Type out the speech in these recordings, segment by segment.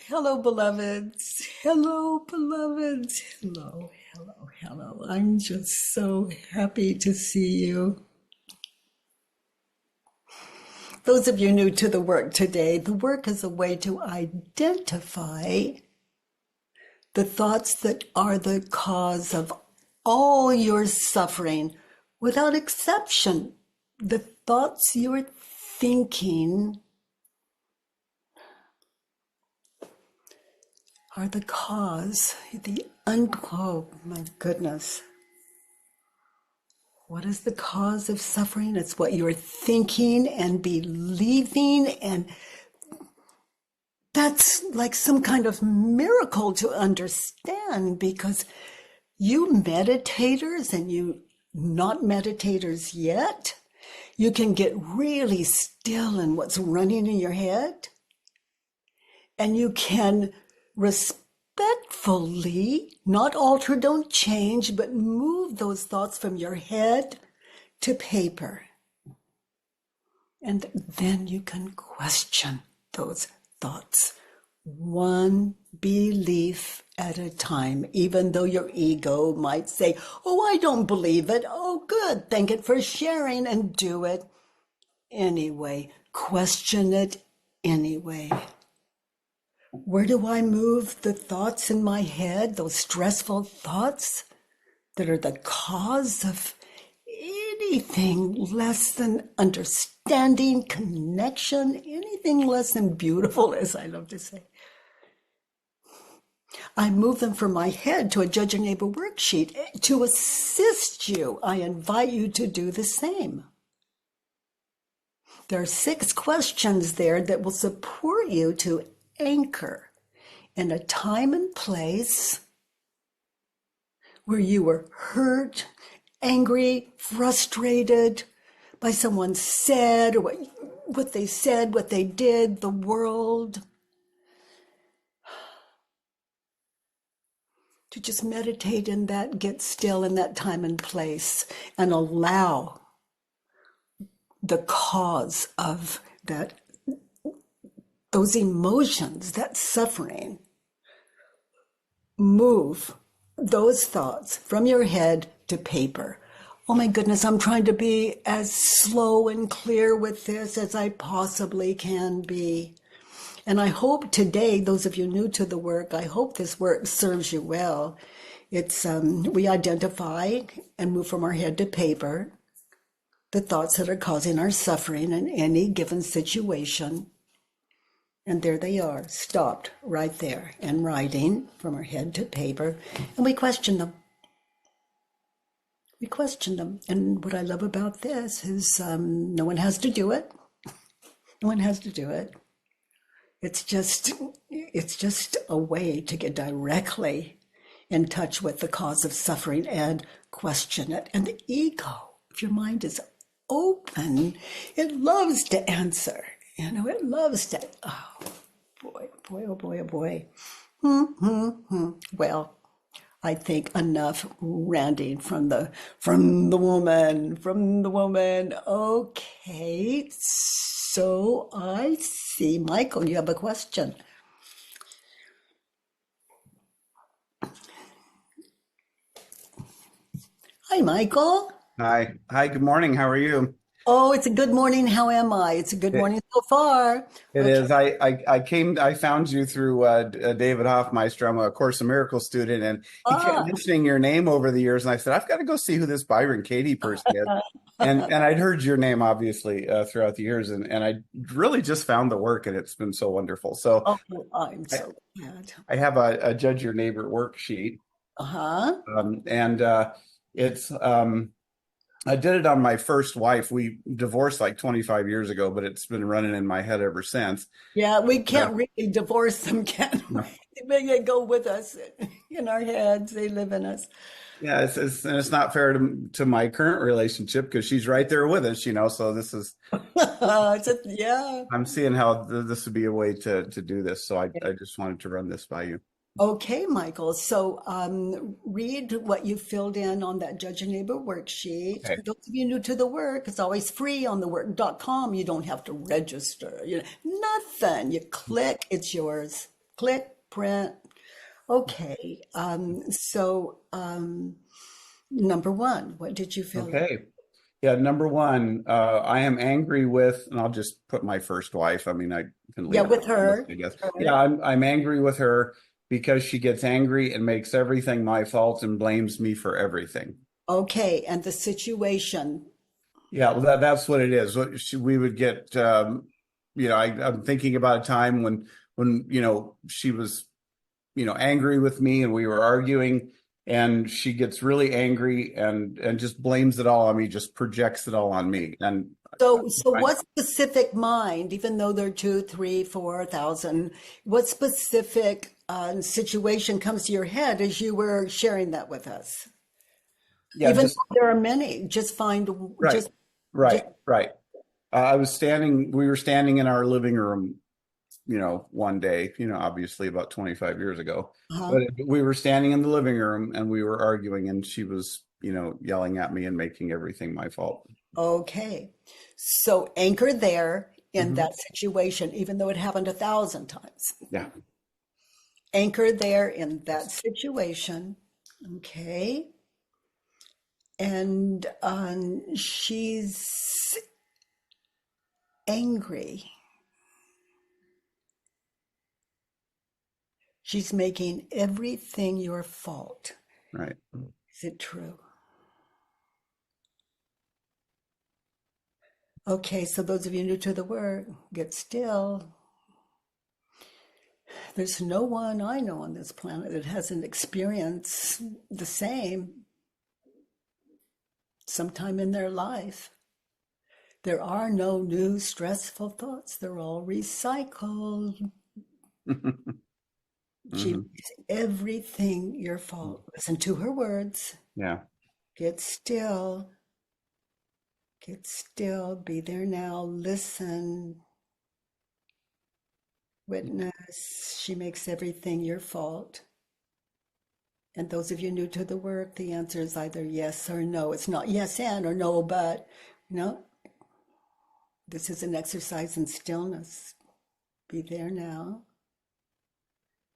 Hello, beloveds. Hello, beloveds. Hello, hello, hello. I'm just so happy to see you. Those of you new to the work today, the work is a way to identify the thoughts that are the cause of all your suffering, without exception. The thoughts you're thinking are the cause, oh my goodness. What is the cause of suffering? It's what you're thinking and believing, and that's like some kind of miracle to understand, because you meditators and you not meditators yet, you can get really still in what's running in your head, and you can respectfully, not alter, don't change, but move those thoughts from your head to paper. And then you can question those thoughts, one belief at a time, even though your ego might say, oh, I don't believe it. Oh, good. Thank it for sharing, and do it anyway. Question it anyway. Where do I move the thoughts in my head, those stressful thoughts that are the cause of anything less than understanding, connection, anything less than beautiful, as I love to say? I move them from my head to a Judge Your Neighbor worksheet to assist you. I invite you to do the same. There are 6 questions there that will support you to anchor in a time and place where you were hurt, angry, frustrated by someone said, or what they said, what they did, the world. To just meditate in that, get still in that time and place, and allow the cause of that, those emotions, that suffering, move those thoughts from your head to paper. Oh my goodness, I'm trying to be as slow and clear with this as I possibly can be. And I hope today, those of you new to the work, I hope this work serves you well. It's we identify and move from our head to paper the thoughts that are causing our suffering in any given situation. And there they are, stopped right there, and writing from our head to paper. And we question them. We question them. And what I love about this is no one has to do it. No one has to do it. It's just a way to get directly in touch with the cause of suffering and question it. And the ego, if your mind is open, it loves to answer. You know, it loves to, oh boy, oh boy, oh boy. Well, I think enough ranting from the woman. Okay, so I see, Michael, you have a question. Hi, Michael. Hi, good morning. How are you? Oh, it's a good morning. How am I? It's a good morning so far. It is. I found you through David Hoffmeister. I'm a Course in Miracles student, and he kept mentioning your name over the years. And I said, I've got to go see who this Byron Katie person is. And I'd heard your name, obviously, throughout the years. And I really just found the work, and it's been so wonderful. So I'm so glad. I have a Judge Your Neighbor worksheet. It's... I did it on my first wife. We divorced like 25 years ago, but it's been running in my head ever since. Yeah, we can't really divorce them, can we? They go with us in our heads. They live in us. Yeah, it's not fair to my current relationship, because she's right there with us, so this is... yeah. I'm seeing how this would be a way to do this. So I just wanted to run this by you. Okay, Michael. So read what you filled in on that Judge Your Neighbor worksheet. Okay. For those of you new to the work, it's always free on thework.com. You don't have to register. Nothing. You click, it's yours. Click, print. Okay. Number one, what did you feel? Okay. Yeah, number one, I am angry with, and I'll just put my first wife. I mean, I can leave with her. I guess. Her. Yeah, I'm angry with her because she gets angry and makes everything my fault and blames me for everything. Okay, and the situation. Yeah, well, that's what it is. We would get, I'm thinking about a time when she was, angry with me and we were arguing. And she gets really angry and just blames it all on me, just projects it all on me. And so what specific mind, even though there are 2, 3, 4,000, what specific situation comes to your head as you were sharing that with us? Yeah, even though there are many, just find right, right. We were standing in our living room, one day, obviously about 25 years ago. But we were standing in the living room and we were arguing and she was, yelling at me and making everything my fault. Okay. So anchor there in that situation, even though it happened 1,000 times. Yeah. Anchor there in that situation. Okay. And she's angry. She's making everything your fault. Right. Is it true? Okay, so those of you new to the word, get still. There's no one I know on this planet that hasn't experienced the same sometime in their life. There are no new stressful thoughts. They're all recycled. She makes everything your fault. Listen to her words. Yeah. Get still. Get still. Be there now. Listen. Witness. She makes everything your fault. And those of you new to the work, the answer is either yes or no. It's not yes and or no but. No. This is an exercise in stillness. Be there now.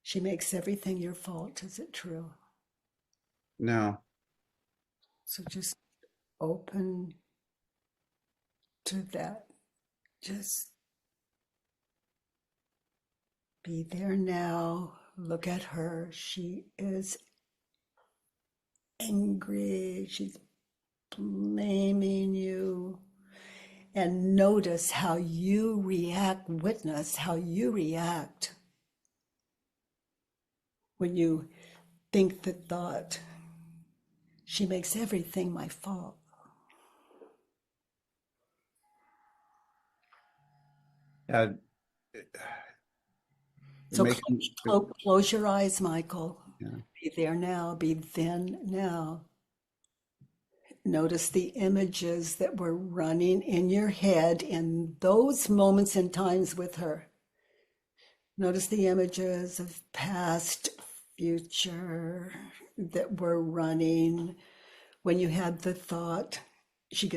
She makes everything your fault. Is it true? No. So just open to that. Just be there now. Look at her. She is angry. She's blaming you. And notice how you react. Witness how you react when you think the thought, she makes everything my fault. So close your eyes, Michael. Yeah. Be there now, be then now. Notice the images that were running in your head in those moments and times with her. Notice the images of past, future that were running when you had the thought, she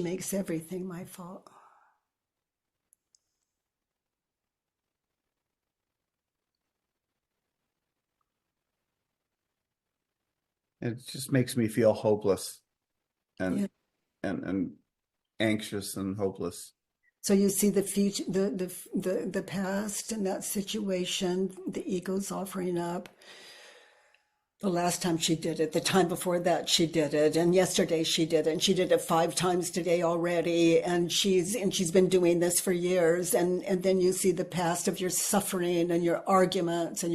makes everything my fault. It just makes me feel hopeless and anxious and hopeless. So you see the future, the past in that situation, the ego's offering up. The last time she did it, the time before that she did it, and yesterday she did it, and she did it 5 times today already, and she's been doing this for years, and then you see the past of your suffering and your arguments and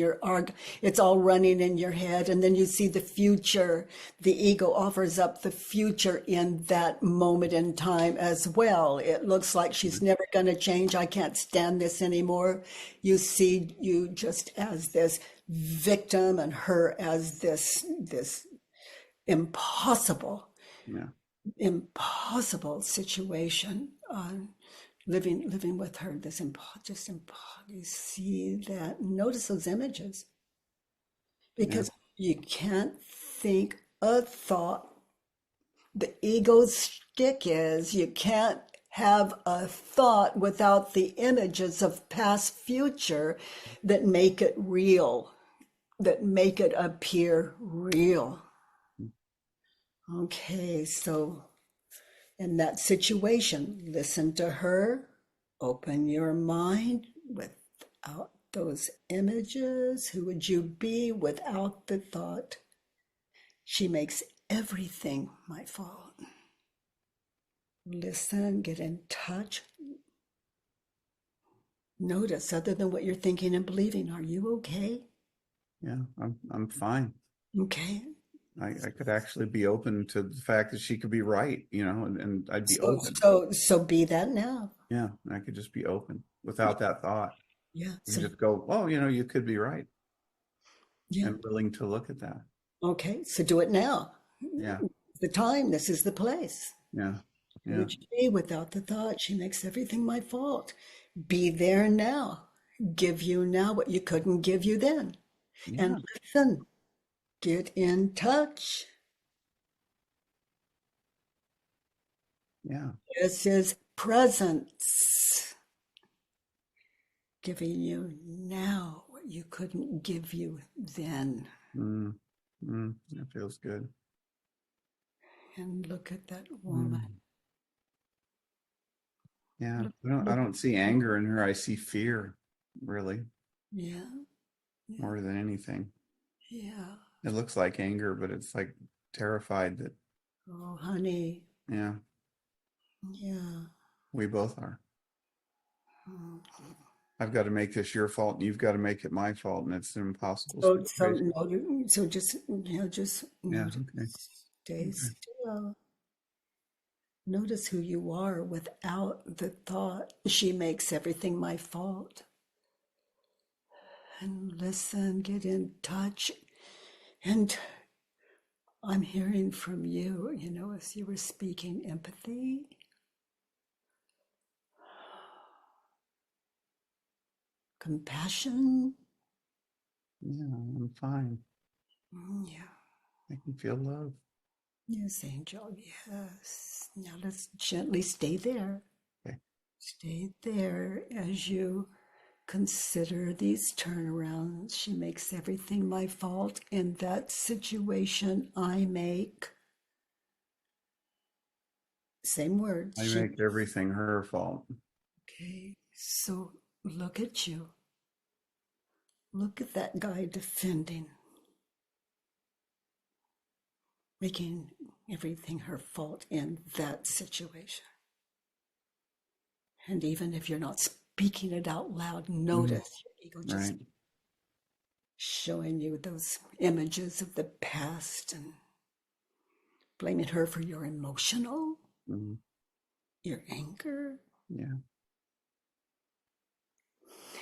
it's all running in your head, and then you see the future. The ego offers up the future in that moment in time as well. It looks like she's never going to change. I can't stand this anymore. You see you just as this victim and her as this impossible situation, living with her, you see that. Notice those images, because you can't think a thought. The ego's shtick is you can't have a thought without the images of past, future that make it real, that make it appear real. Okay, so in that situation, listen to her, open your mind without those images. Who would you be without the thought? She makes everything my fault. Listen, get in touch. Notice, other than what you're thinking and believing, are you okay? Yeah, I'm fine. Okay. I could actually be open to the fact that she could be right, and I'd be open. So be that now. Yeah, I could just be open without that thought. Yeah. And just go, well, you could be right. Yeah. And willing to look at that. Okay, so do it now. Yeah. The time, this is the place. Yeah. Yeah. Would you be without the thought? She makes everything my fault. Be there now. Give you now what you couldn't give you then. Yeah. And listen. Get in touch. Yeah. This is presence. Giving you now what you couldn't give you then. That feels good. And look at that woman. Yeah. I don't see anger in her. I see fear, really. Yeah. More than anything. Yeah. It looks like anger, but it's like terrified that. Oh, honey. Yeah. Yeah. We both are. Oh. I've got to make this your fault, and you've got to make it my fault, and it's an impossible situation. So just notice. Okay. Stay still. Notice who you are without the thought, she makes everything my fault. And listen, get in touch. And I'm hearing from you, as you were speaking, empathy. Compassion. Yeah, I'm fine. Yeah. I can feel love. Yes, angel, yes. Now let's gently stay there. Okay. Stay there as you consider these turnarounds. She makes everything my fault. In that situation, I make. Same words. I make everything her fault. Okay, so look at you. Look at that guy defending. Making everything her fault in that situation. And even if you're not speaking it out loud, notice your ego just showing you those images of the past and blaming her for your emotional, your anger. Yeah.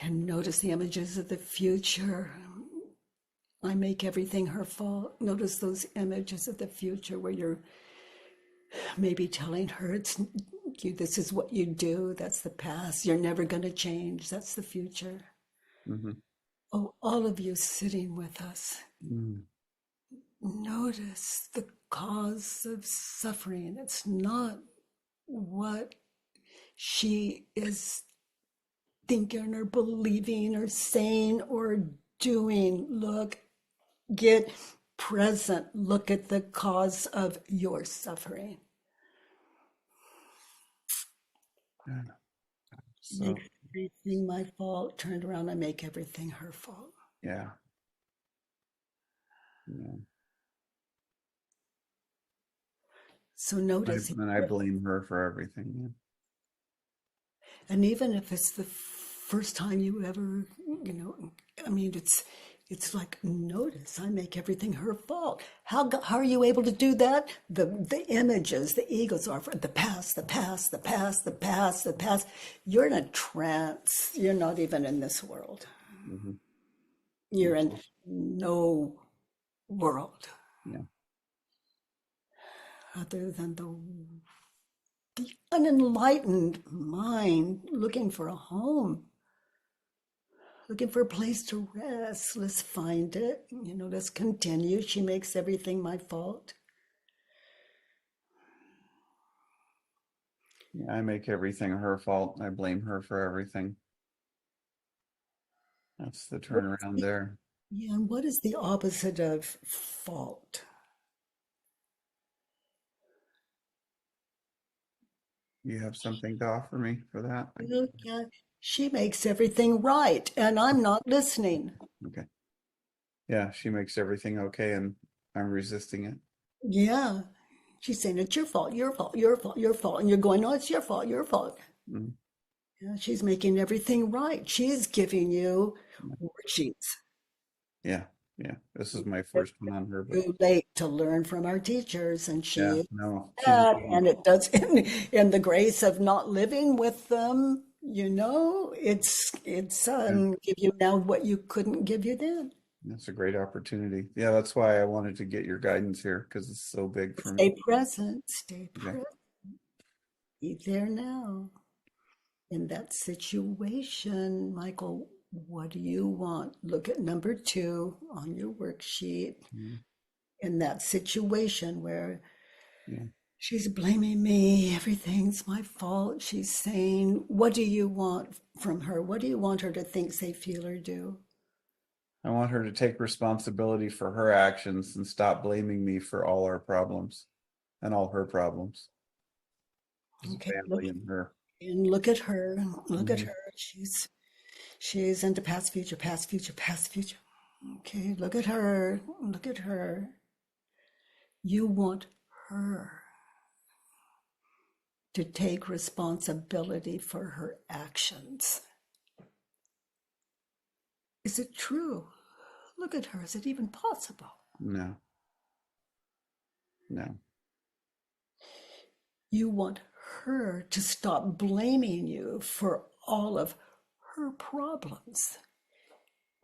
And notice the images of the future. I make everything her fault. Notice those images of the future where you're maybe telling her this is what you do. That's the past. You're never going to change. That's the future. Oh, all of you sitting with us. Notice the cause of suffering. It's not what she is thinking or believing or saying or doing. Look, get present. Look at the cause of your suffering. So, make everything my fault. Turned around, I make everything her fault. Yeah. So notice. And I blame her for everything. Yeah. And even if it's the first time you ever, it's like, notice, I make everything her fault. How are you able to do that? The images, the egos are the past, the past, the past, the past, the past. You're in a trance. You're not even in this world. You're in no world. Yeah. Other than the unenlightened mind looking for a home, looking for a place to rest. Let's find it. Let's continue. She makes everything my fault. Yeah, I make everything her fault. I blame her for everything. That's the turnaround there. Yeah, and what is the opposite of fault? You have something to offer me for that? Yeah, she makes everything right, and I'm not listening. Okay. Yeah, she makes everything okay, and I'm resisting it. Yeah. She's saying it's your fault, your fault, your fault, your fault. And you're going, no, it's your fault, your fault. Mm. Yeah, she's making everything right. She's giving you worksheets. Yeah, yeah. This is my first one on her, but Too late to learn from our teachers, and yeah, she no, she's that, and it does in the grace of not living with them, it's give you now what you couldn't give you then. that's a great opportunity. Yeah, that's why I wanted to get your guidance here because it's so big for Stay me. present, stay Okay. present. Be there now. In that situation, Michael, what do you want? Look at number 2 on your worksheet. Mhm. In that situation where Yeah. she's blaming me, everything's my fault. She's saying, what do you want from her? What do you want her to think, say, feel, or do? I want her to take responsibility for her actions and stop blaming me for all our problems and all her problems. Okay, Family and her. look at her. Look at Mhm. her. She's into past, future, past, future, past, future. Okay, look at her. Look at her. You want her to take responsibility for her actions. Is it true? Look at her. Is it even possible? No. No. You want her to stop blaming you for all of her problems.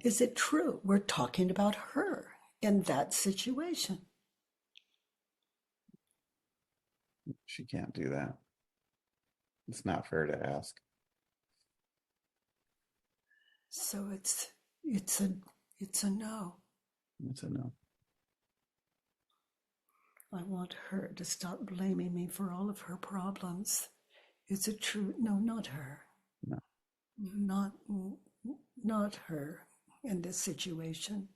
Is it true? We're talking about her in that situation. She can't do that. It's not fair to ask. So it's a no. It's a no. I want her to stop blaming me for all of her problems. Is it true? No, not her. No. Not her in this situation.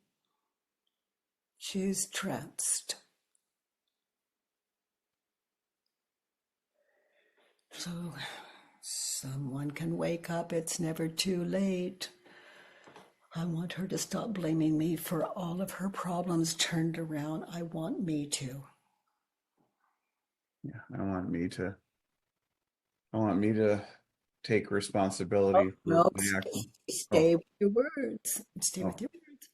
She's tranced. So someone can wake up. It's never too late. I want her to stop blaming me for all of her problems turned around. I want me to. Yeah, I want me to take responsibility for No, my actions. stay with your words. Stay with your words.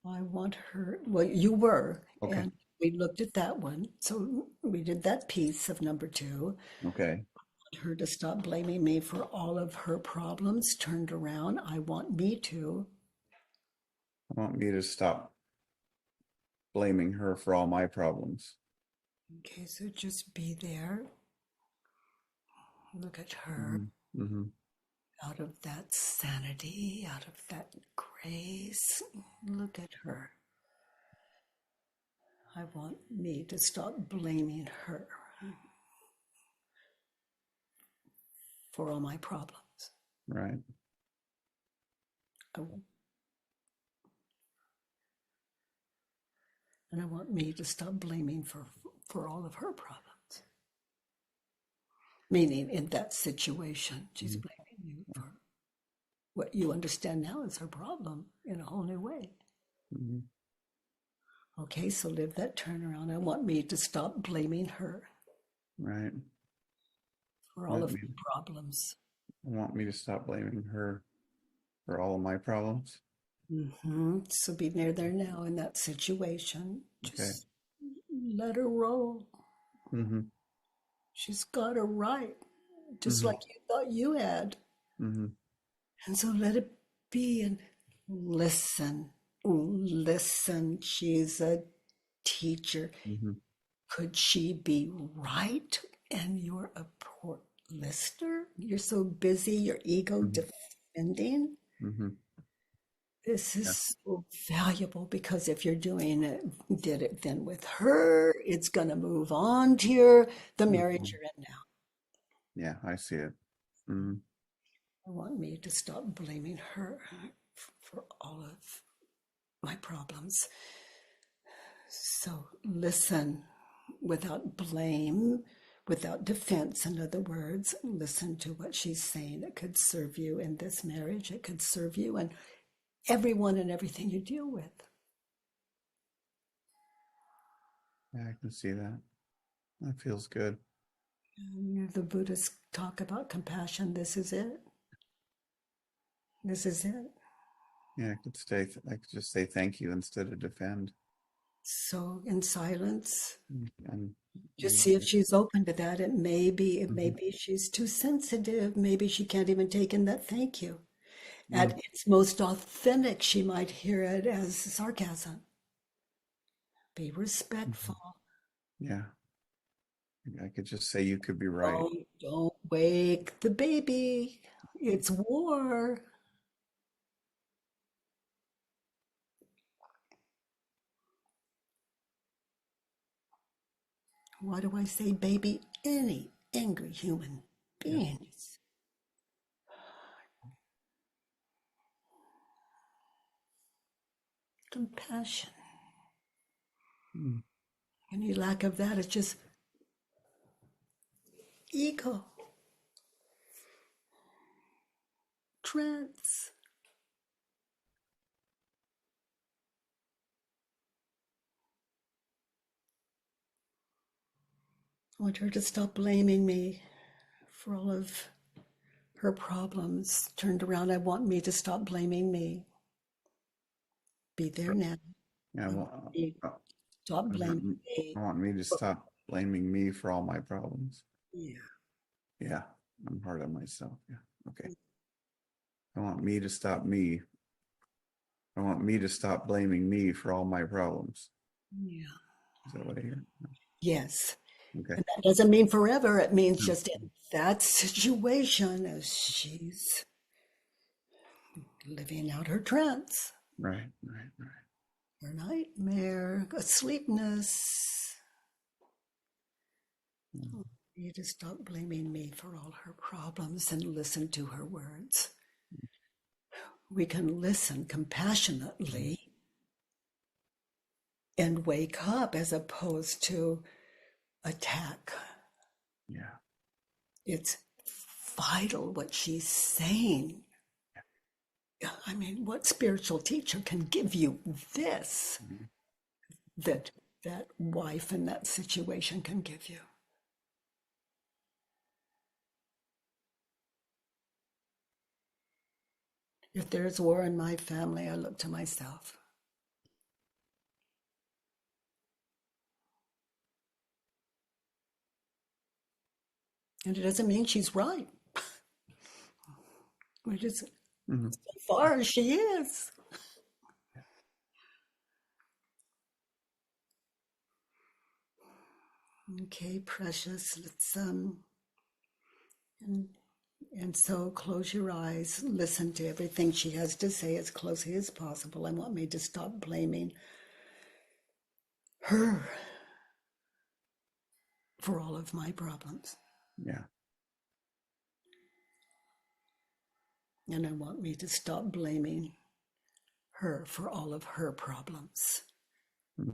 I want her. Well, you were, Okay. and we looked at that one. So we did that piece of number 2. Okay. I want her to stop blaming me for all of her problems turned around. I want me to. I want me to stop blaming her for all my problems. Okay, so just be there. Look at her. Mm-hmm. Out of that sanity, out of that grace. Look at her. I want me to stop blaming her for all my problems. Right. And I want me to stop blaming for all of her problems. Meaning in that situation, she's blaming you for what you understand now is her problem in a whole new way. Mm-hmm. Okay, so live that turnaround. I want me to stop blaming her. Right. For all of her problems. I want me to stop blaming her for all of my problems. Mm-hmm. So be near there now in that situation. Just let her roll. Mm-hmm. She's got it right, just like you thought you had. Mm-hmm. And so let it be and listen. Listen. She's a teacher. Mm-hmm. Could she be right? And you're a poor listener? You're so busy, your ego defending. Mm-hmm. This is so valuable because if you're did it then with her, it's going to move on to the marriage you're in now. Yeah, I see it. Mm. I want me to stop blaming her for all of my problems. So listen without blame, without defense. In other words, listen to what she's saying. It could serve you in this marriage. It could serve you in everyone and everything you deal with. Yeah, I can see that. That feels good. The Buddhists talk about compassion. This is it. This is it. Yeah, I could just say thank you instead of defend. So in silence, And just see if she's open to that. It may be she's too sensitive. Maybe she can't even take in that thank you. At its most authentic, she might hear it as sarcasm. Be respectful. Yeah. I could just say you could be right. Don't wake the baby. It's war. Why do I say baby? Any angry human beings. Compassion. Any lack of that is just ego. Trance. I want her to stop blaming me for all of her problems. Turned around, I want me to stop blaming me. Be there now. Yeah, Stop blaming me. I want me to stop blaming me for all my problems. Yeah. Yeah, I'm hard on myself. Yeah, okay. I want me to stop me. I want me to stop blaming me for all my problems. Yeah. Is that what I hear? Yes. Okay. And that doesn't mean forever. It means just in that situation as she's living out her trance. Right. Her nightmare, asleepness. You to stop blaming me for all her problems and listen to her words. We can listen compassionately and wake up as opposed to attack. Yeah. It's vital what she's saying. I mean, what spiritual teacher can give you this that wife in that situation can give you? If there's war in my family, I look to myself. And it doesn't mean she's right. We're just so far as she is. Okay, precious. Let's and so close your eyes. Listen to everything she has to say as closely as possible. I want me to stop blaming her for all of my problems. Yeah. And I want me to stop blaming her for all of her problems. There's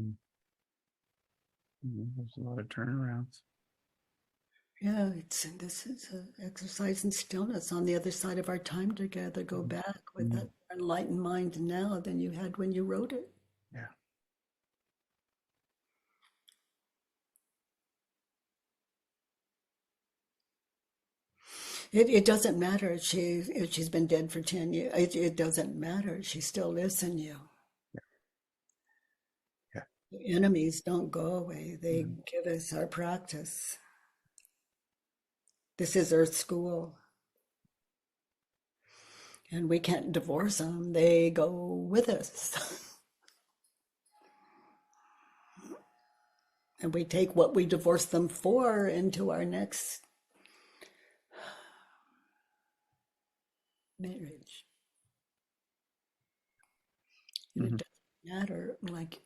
a lot of turnarounds. Yeah, this is an exercise in stillness on the other side of our time together. Go back with that enlightened mind now than you had when you wrote it. Yeah. It doesn't matter if she's been dead for 10 years. It doesn't matter. She still lives in you. Yeah. The enemies don't go away. They give us our practice. This is Earth School. And we can't divorce them. They go with us. And we take what we divorce them for into our next marriage. And it doesn't matter, like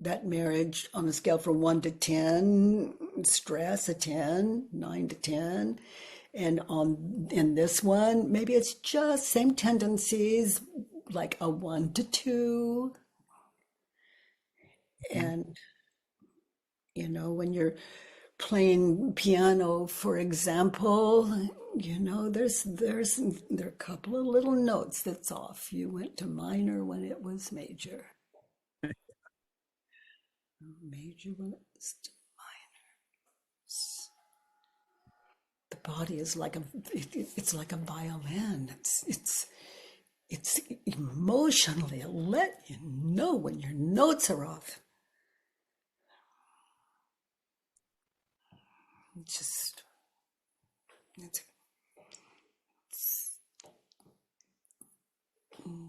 that marriage on a scale from 1 to 10, stress, a 10, 9 to 10. And in this one, maybe it's just same tendencies, like a 1 to 2. And, when you're playing piano, for example, there are a couple of little notes that's off. You went to minor when it was major. Major when it was to minor. The body is it's like a violin. It's emotionally, it'll let you know when your notes are off.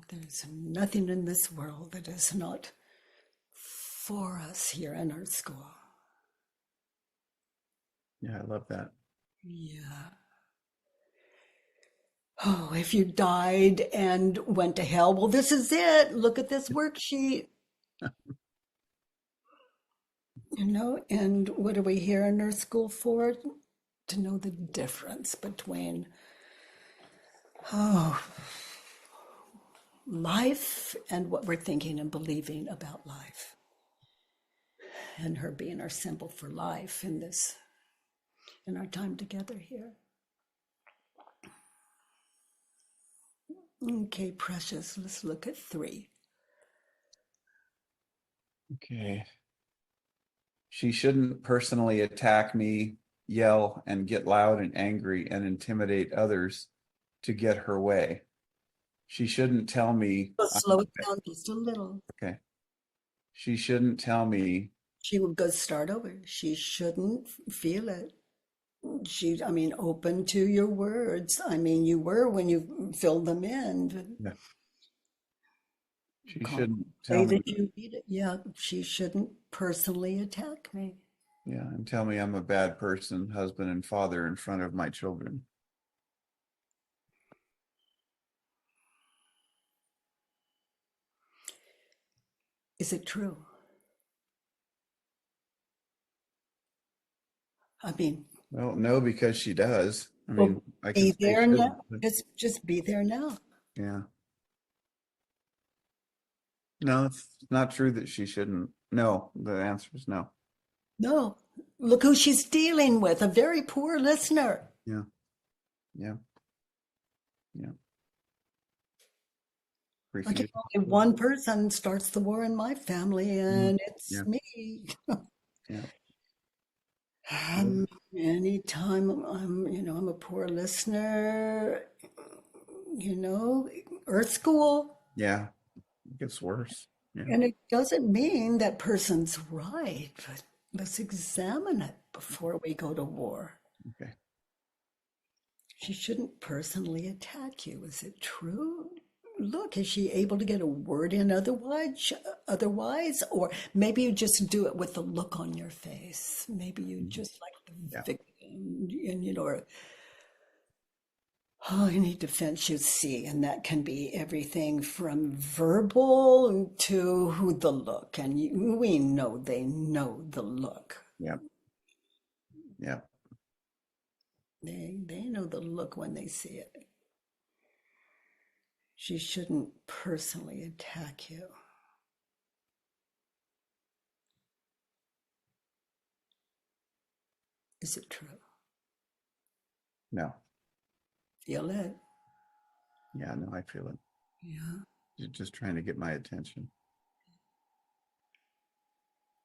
There's nothing in this world that is not for us here in our school. Yeah, I love that. Yeah. Oh, if you died and went to hell, well, this is it. Look at this worksheet. And what are we here in our school for? To know the difference between, life and what we're thinking and believing about life. And her being our symbol for life in our time together here. Okay, precious, let's look at 3. Okay. She shouldn't personally attack me, yell, and get loud and angry and intimidate others to get her way. She shouldn't tell me. Slow it down just a little. Okay. She shouldn't tell me. She would go start over. She shouldn't feel it. Open to your words. You were when you filled them in. Yeah. She shouldn't tell me. Yeah, she shouldn't personally attack me. Yeah, and tell me I'm a bad person, husband and father in front of my children. Is it true? Well, no, because she does. I can be there now. But... Just be there now. Yeah. No, it's not true that she shouldn't. No, the answer is no. No. Look who she's dealing with, a very poor listener. Yeah. Yeah. Yeah. Only one person starts the war in my family, and it's me. Yeah. Anytime I'm a poor listener, Earth School. Yeah, it gets worse. Yeah. And it doesn't mean that person's right, but let's examine it before we go to war. Okay. She shouldn't personally attack you. Is it true? Look, is she able to get a word in otherwise? Or maybe you just do it with the look on your face. Maybe you just like the victim, or any defense you see. And that can be everything from verbal to the look. And we know they know the look. Yeah. Yeah. They know the look when they see it. She shouldn't personally attack you. Is it true? No. Feel it? Yeah, no, I feel it. Yeah. You're just trying to get my attention.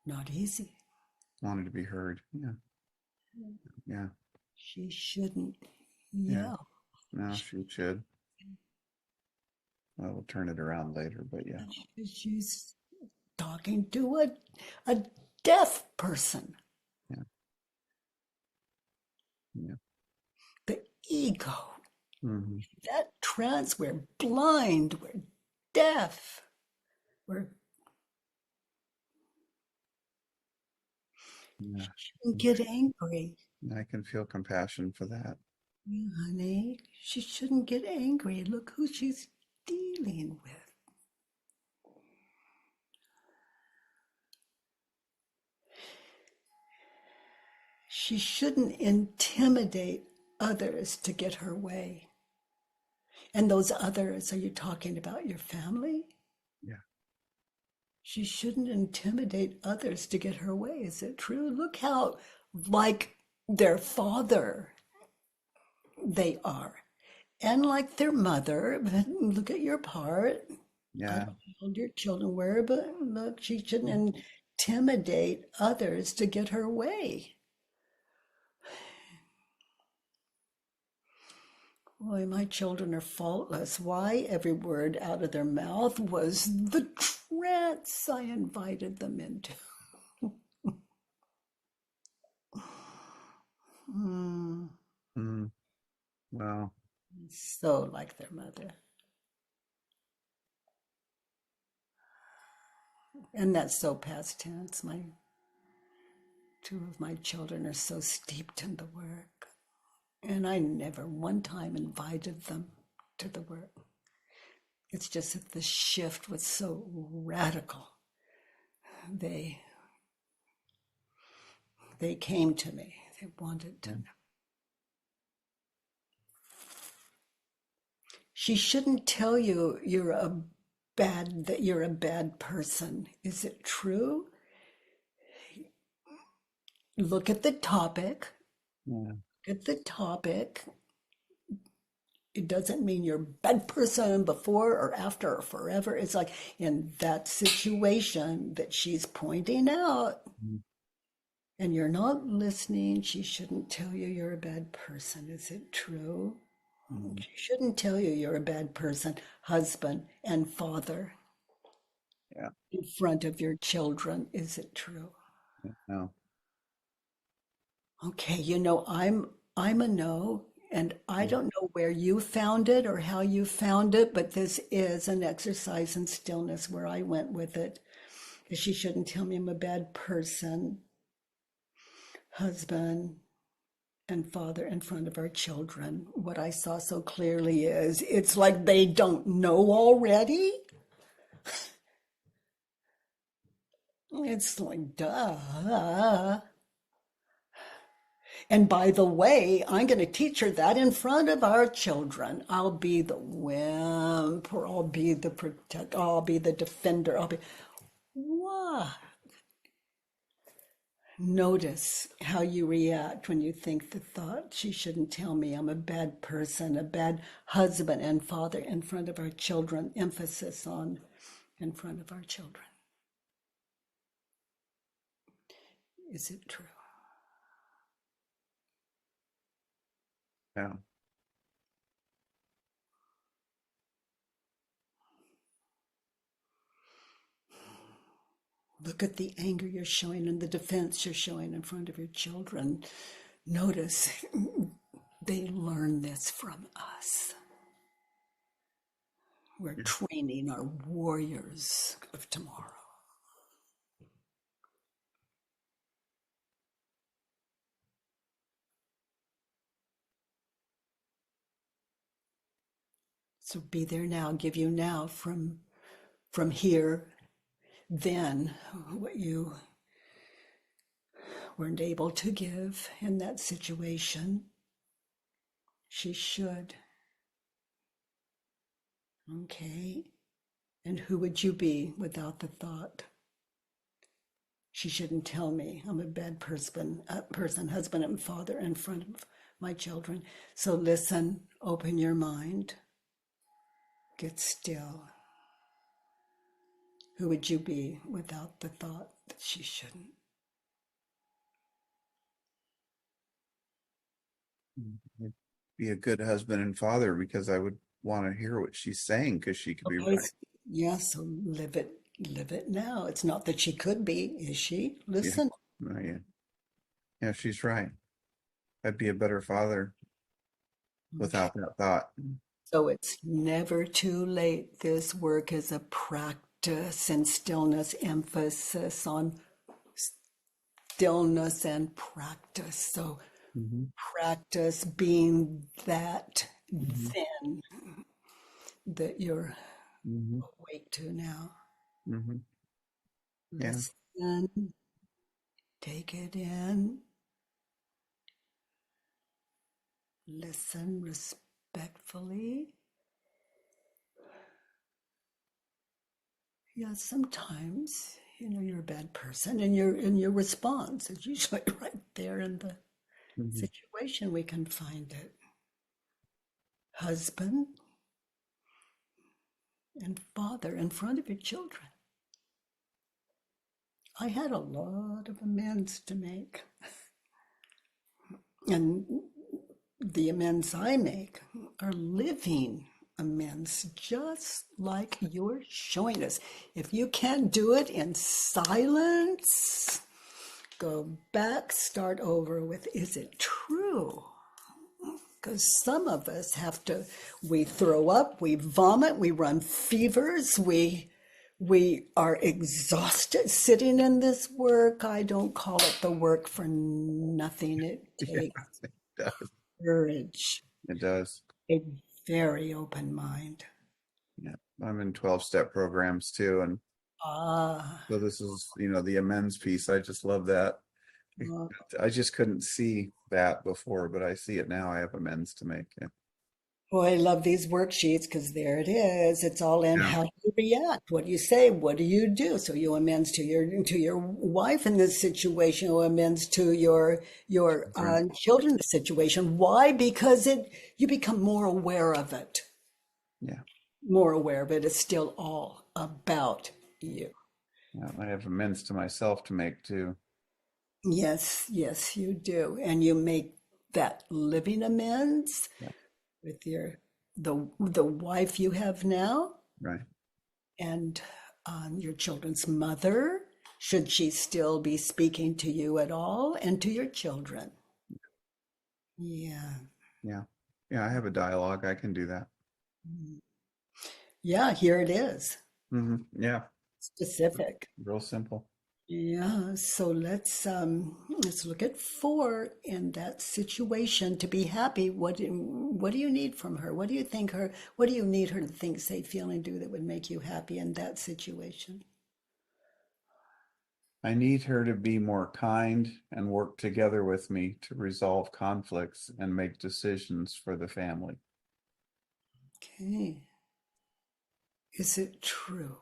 Not easy. Wanted to be heard. Yeah. Yeah. She shouldn't yell. Yeah. No, she should. Well, we'll turn it around later, but yeah. She's talking to a deaf person. Yeah. Yeah. The ego. Mm-hmm. That trance, we're blind, we're deaf, we're... Yeah. She shouldn't get angry. I can feel compassion for that. Yeah, honey, she shouldn't get angry. Look who she's dealing with. She shouldn't intimidate others to get her way. And those others, are you talking about your family? Yeah. She shouldn't intimidate others to get her way. Is it true? Look how like their father they are. And like their mother, but look at your part. Yeah. I told your children where, but look, she shouldn't intimidate others to get her way. Boy, my children are faultless. Why? Every word out of their mouth was the trance I invited them into. Wow. So like their mother. And that's so past tense. Two of my children are so steeped in the work. And I never one time invited them to the work. It's just that the shift was so radical. They came to me. They wanted to know. She shouldn't tell you that you're a bad person. Is it true? Look at the topic. Yeah. At the topic, it doesn't mean you're a bad person before or after or forever. It's like in that situation that she's pointing out and you're not listening, she shouldn't tell you you're a bad person. Is it true? She shouldn't tell you you're a bad person, husband and father, in front of your children. Is it true? No. Okay, I'm a no, and I don't know where you found it or how you found it, but this is an exercise in stillness where I went with it. She shouldn't tell me I'm a bad person, husband and father in front of our children. What I saw so clearly is it's like they don't know already. It's like, duh. And by the way, I'm going to teach her that in front of our children. I'll be the wimp, or I'll be the protector, I'll be the defender. What? Notice how you react when you think the thought, she shouldn't tell me I'm a bad person, a bad husband and father in front of our children. Emphasis on in front of our children. Is it true? Yeah. Look at the anger you're showing and the defense you're showing in front of your children. Notice they learn this from us. We're training our warriors of tomorrow. So be there now, give you now from here, then what you weren't able to give in that situation, she should. Okay. And who would you be without the thought? She shouldn't tell me I'm a bad person, husband and father in front of my children. So listen, open your mind. Get still. Who would you be without the thought that she shouldn't? I'd be a good husband and father because I would want to hear what she's saying because she could be right. Yeah, so live it now. It's not that she could be, is she? Listen. Yeah, she's right. I'd be a better father without that thought. So it's never too late. This work is a practice in stillness, emphasis on stillness and practice. So practice being that then that you're awake to now. Yeah. Listen, take it in, listen respectfully. Yeah, sometimes, you're a bad person, and your response is usually right there in the situation. We can find it. Husband and father in front of your children. I had a lot of amends to make. And the amends I make are living amends, just like you're showing us. If you can't do it in silence, go back, start over with, is it true? Because some of us we throw up, we vomit, we run fevers, we are exhausted sitting in this work. I don't call it the work for nothing. It takes courage. It does. A very open mind. Yeah, I'm in 12-step programs too, and so this is, the amends piece. I just love that. I just couldn't see that before, but I see it now. I have amends to make. Yeah. Boy, I love these worksheets because there it is. It's all in how you react. What do you say? What do you do? So you amends to your wife in this situation. You amends to your children in this situation. Why? Because you become more aware of it. Yeah. More aware of it. It's still all about you. Yeah, I have amends to myself to make too. Yes, you do, and you make that living amends. Yeah. With the wife you have now, right, and your children's mother, should she still be speaking to you at all, and to your children. Yeah. I have a dialogue. I can do that. Yeah, here it is. Yeah, specific, real simple. Yeah, so let's look at 4 in that situation. To be happy, what do you need from her? What do you need her to think, say, feel, and do that would make you happy in that situation? I need her to be more kind and work together with me to resolve conflicts and make decisions for the family. Okay. Is it true?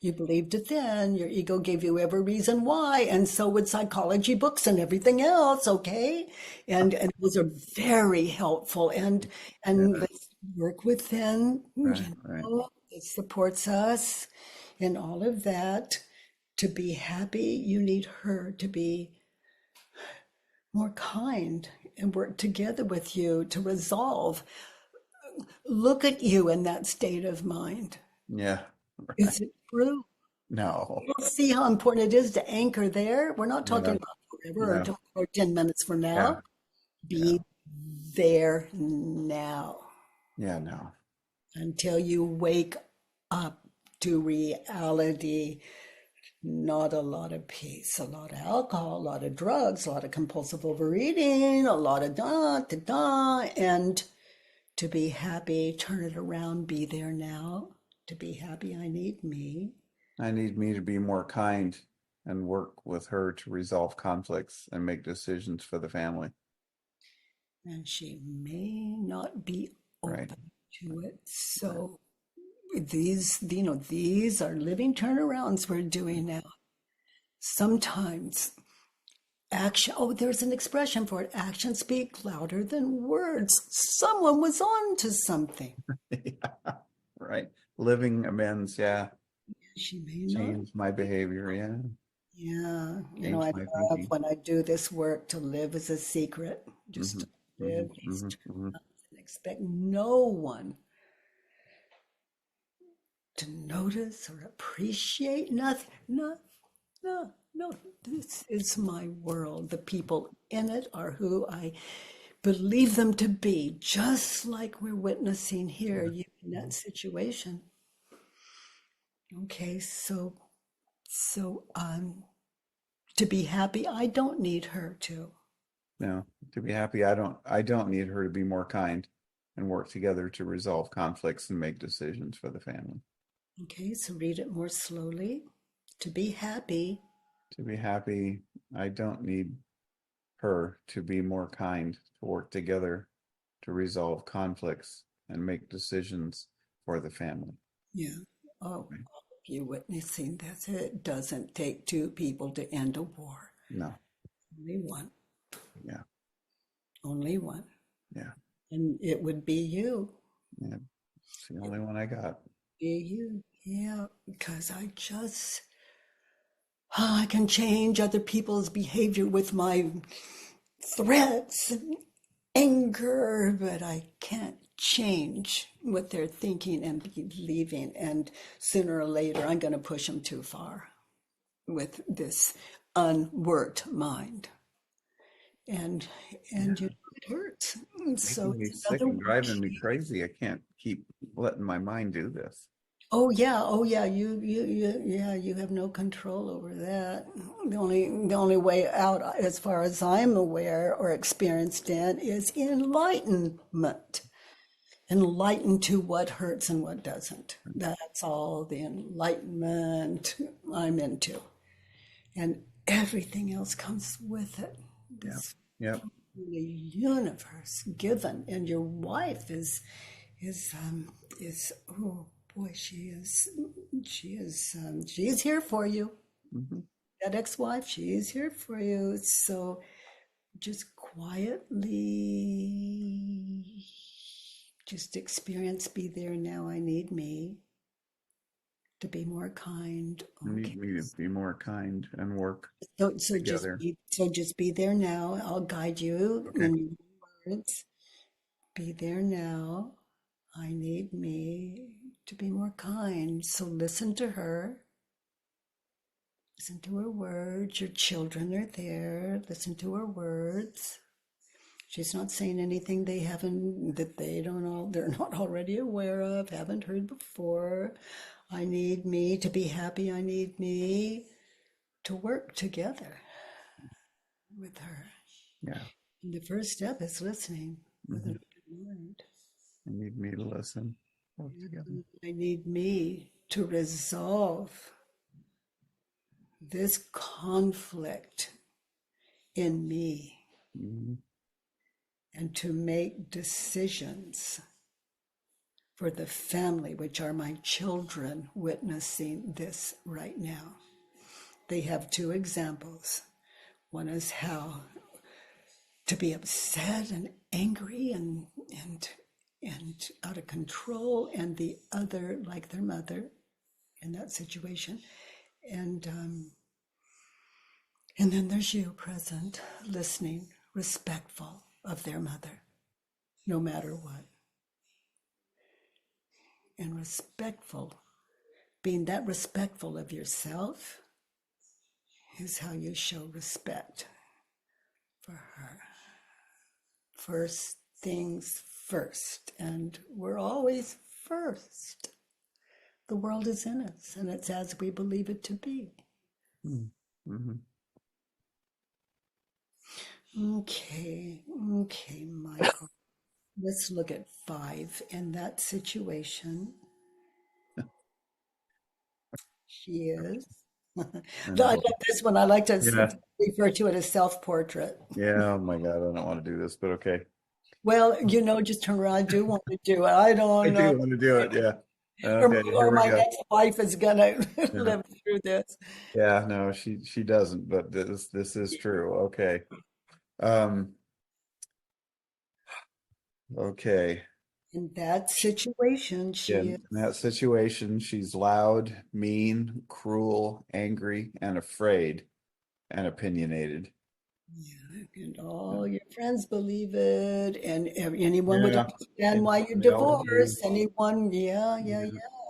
You believed it then. Your ego gave you every reason why, and so would psychology books and everything else. Okay, and those are very helpful. And let's work within. Right. It supports us in all of that. To be happy, you need her to be more kind and work together with you to resolve. Look at you in that state of mind. Yeah. Right. Is it true? No. You'll see how important it is to anchor there. We're not talking about forever or 10 minutes from now. Be there now. Yeah, no. Until you wake up to reality. Not a lot of peace, a lot of alcohol, a lot of drugs, a lot of compulsive overeating, a lot of and to be happy, turn it around, be there now. To be happy, I need me. I need me to be more kind and work with her to resolve conflicts and make decisions for the family. And she may not be open to it. So these are living turnarounds we're doing now. Sometimes action, there's an expression for it. Actions speak louder than words. Someone was on to something. Right. Living amends, She may change my behavior, Yeah. I love when I do this work to live as a secret. Just to live these and expect no one to notice or appreciate nothing. No. This is my world. The people in it are who I believe them to be, just like we're witnessing here in that situation. Okay, so to be happy, I don't need her to. No, to be happy, I don't need her to be more kind and work together to resolve conflicts and make decisions for the family. Okay, so read it more slowly. To be happy. To be happy, I don't need her to be more kind, to work together to resolve conflicts and make decisions for the family. Yeah. Oh, Right? all of you witnessing that. It doesn't take two people to end a war. No. Only one. Yeah. Only one. Yeah. And it would be you. Yeah. It's the only one I got. Be you. Yeah. Because I can change other people's behavior with my threats and anger, but I can't change what they're thinking and believing. And sooner or later, I'm going to push them too far with this unworked mind. And it hurts. So Making me sick and driving me crazy. I can't keep letting my mind do this. Oh yeah. You have no control over that. The only way out, as far as I'm aware or experienced in, is enlightenment. Enlightened to what hurts and what doesn't. That's all the enlightenment I'm into, and everything else comes with it. This Yep. the universe given, and your wife is oh boy, she is here for you. Mm-hmm. That ex-wife, she is here for you. So just quietly just experience, be there now. I need me to be more kind. You need me to be more kind and work So together. just be there now. I'll guide you Okay. in your words. Be there now. I need me to be more kind. So listen to her. Listen to her words. Your children are there. Listen to her words. She's not saying anything they're not already aware of, haven't heard before. I need me to be happy. I need me to work together with her. Yeah. And the first step is listening with an open mind. You need me to listen. Work together. I need me to resolve this conflict in me Mm-hmm. and to make decisions for the family, which are my children witnessing this right now. They have two examples. One is how to be upset and angry and out of control, and the other, like their mother in that situation. And then there's you present, listening, respectful of their mother, no matter what. And respectful, being that respectful of yourself is how you show respect for her. First things first, and we're always first. The world is in us, and it's as we believe it to be. Mm-hmm. Okay, Michael. Let's look at 5 in that situation. She is. I like this one. I like to refer to it as self-portrait. Yeah. Oh my God. I don't want to do this, but okay. Well, just turn around. I do want to do it. I don't know. I do want to do it. Yeah. Okay. Or my next wife is gonna live through this. Yeah. No, she doesn't, but this is true. Okay. Okay. In that situation, In that situation, she's loud, mean, cruel, angry, and afraid, and opinionated. Yeah, and all your friends believe it, and anyone would Yeah. understand why you They all divorced. Anyone, yeah.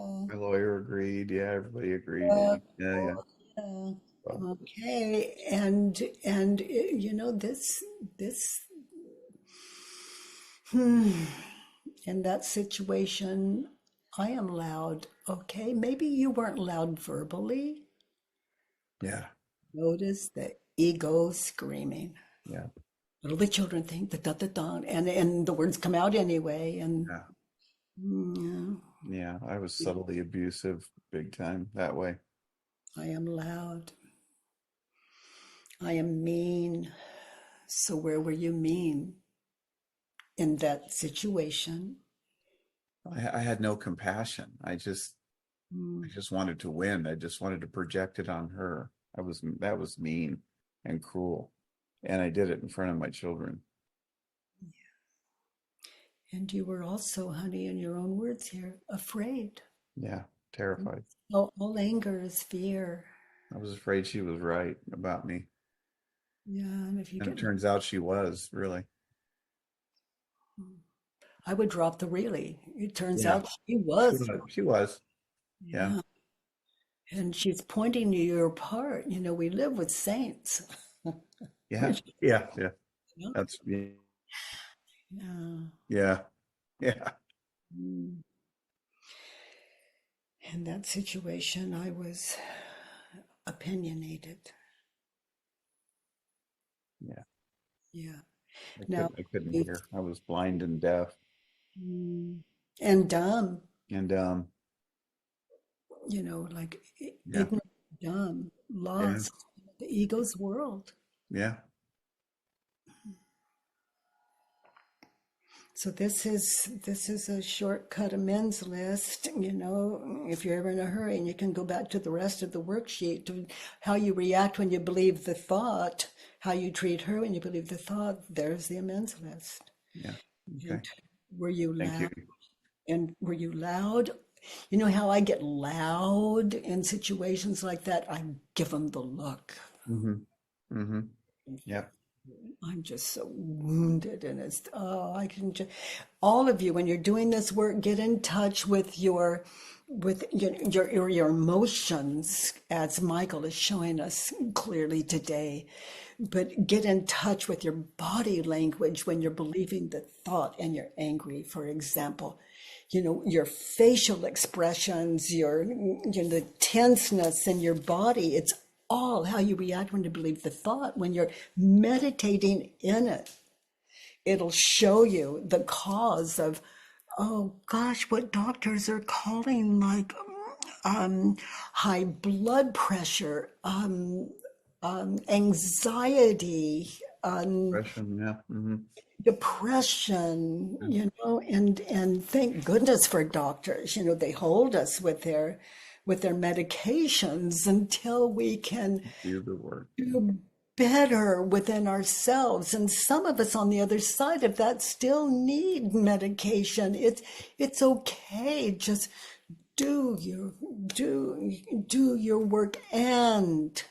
My lawyer agreed. Yeah, everybody agreed. Yeah. Okay, and this in that situation, I am loud. Okay, maybe you weren't loud verbally. Yeah. Notice the ego screaming. Yeah. Little the children think da da da da, and the words come out anyway. And yeah, I was subtly abusive, big time that way. I am loud. I am mean. So where were you mean? in that situation? I had no compassion. I just wanted to win. I just wanted to project it on her. That was mean and cruel. And I did it in front of my children. And you were also, honey, in your own words here, afraid. Yeah, terrified. All anger is fear. I was afraid she was right about me. Yeah, and if you And it turns out she was, really. I would drop the really. It turns out she was. She was. Yeah. And she's pointing to your part. You know, we live with saints. Yeah. That's Yeah. yeah. Yeah. In that situation, I was opinionated. Yeah. Yeah. I couldn't hear. I was blind and deaf. And dumb. And you know, like ignorant, dumb, lost, the ego's world. Yeah. So this is a shortcut amends list. You know, if you're ever in a hurry, and you can go back to the rest of the worksheet to how you react when you believe the thought, how you treat her when you believe the thought. There's the amends list. Yeah. Okay. And were you loud? Thank you. And were you loud? You know how I get loud in situations like that? I give them the look. Yeah. I'm just so wounded, and I can just, all of you, when you're doing this work, get in touch with your emotions, as Michael is showing us clearly today. But get in touch with your body language when you're believing the thought and you're angry, for example. You know, your facial expressions, the tenseness in your body, it's all how you react when you believe the thought. When you're meditating in it, it'll show you the cause of, oh gosh, what doctors are calling like high blood pressure, anxiety, depression, you know, and thank goodness for doctors. You know, they hold us with their medications until we can do the work, do better within ourselves. And some of us on the other side of that still need medication. It's okay. Just do your work and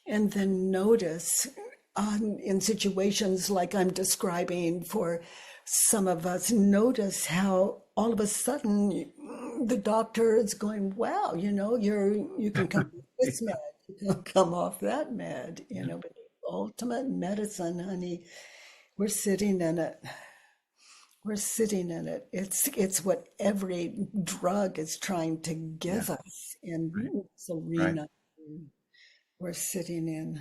then notice in situations like I'm describing for some of us, notice how all of a sudden the doctor is going, wow, you know, you can come off this med, you can come off that med, you know, but ultimate medicine, honey, we're sitting in it. We're sitting in it. It's what every drug is trying to give us in this arena we're sitting in.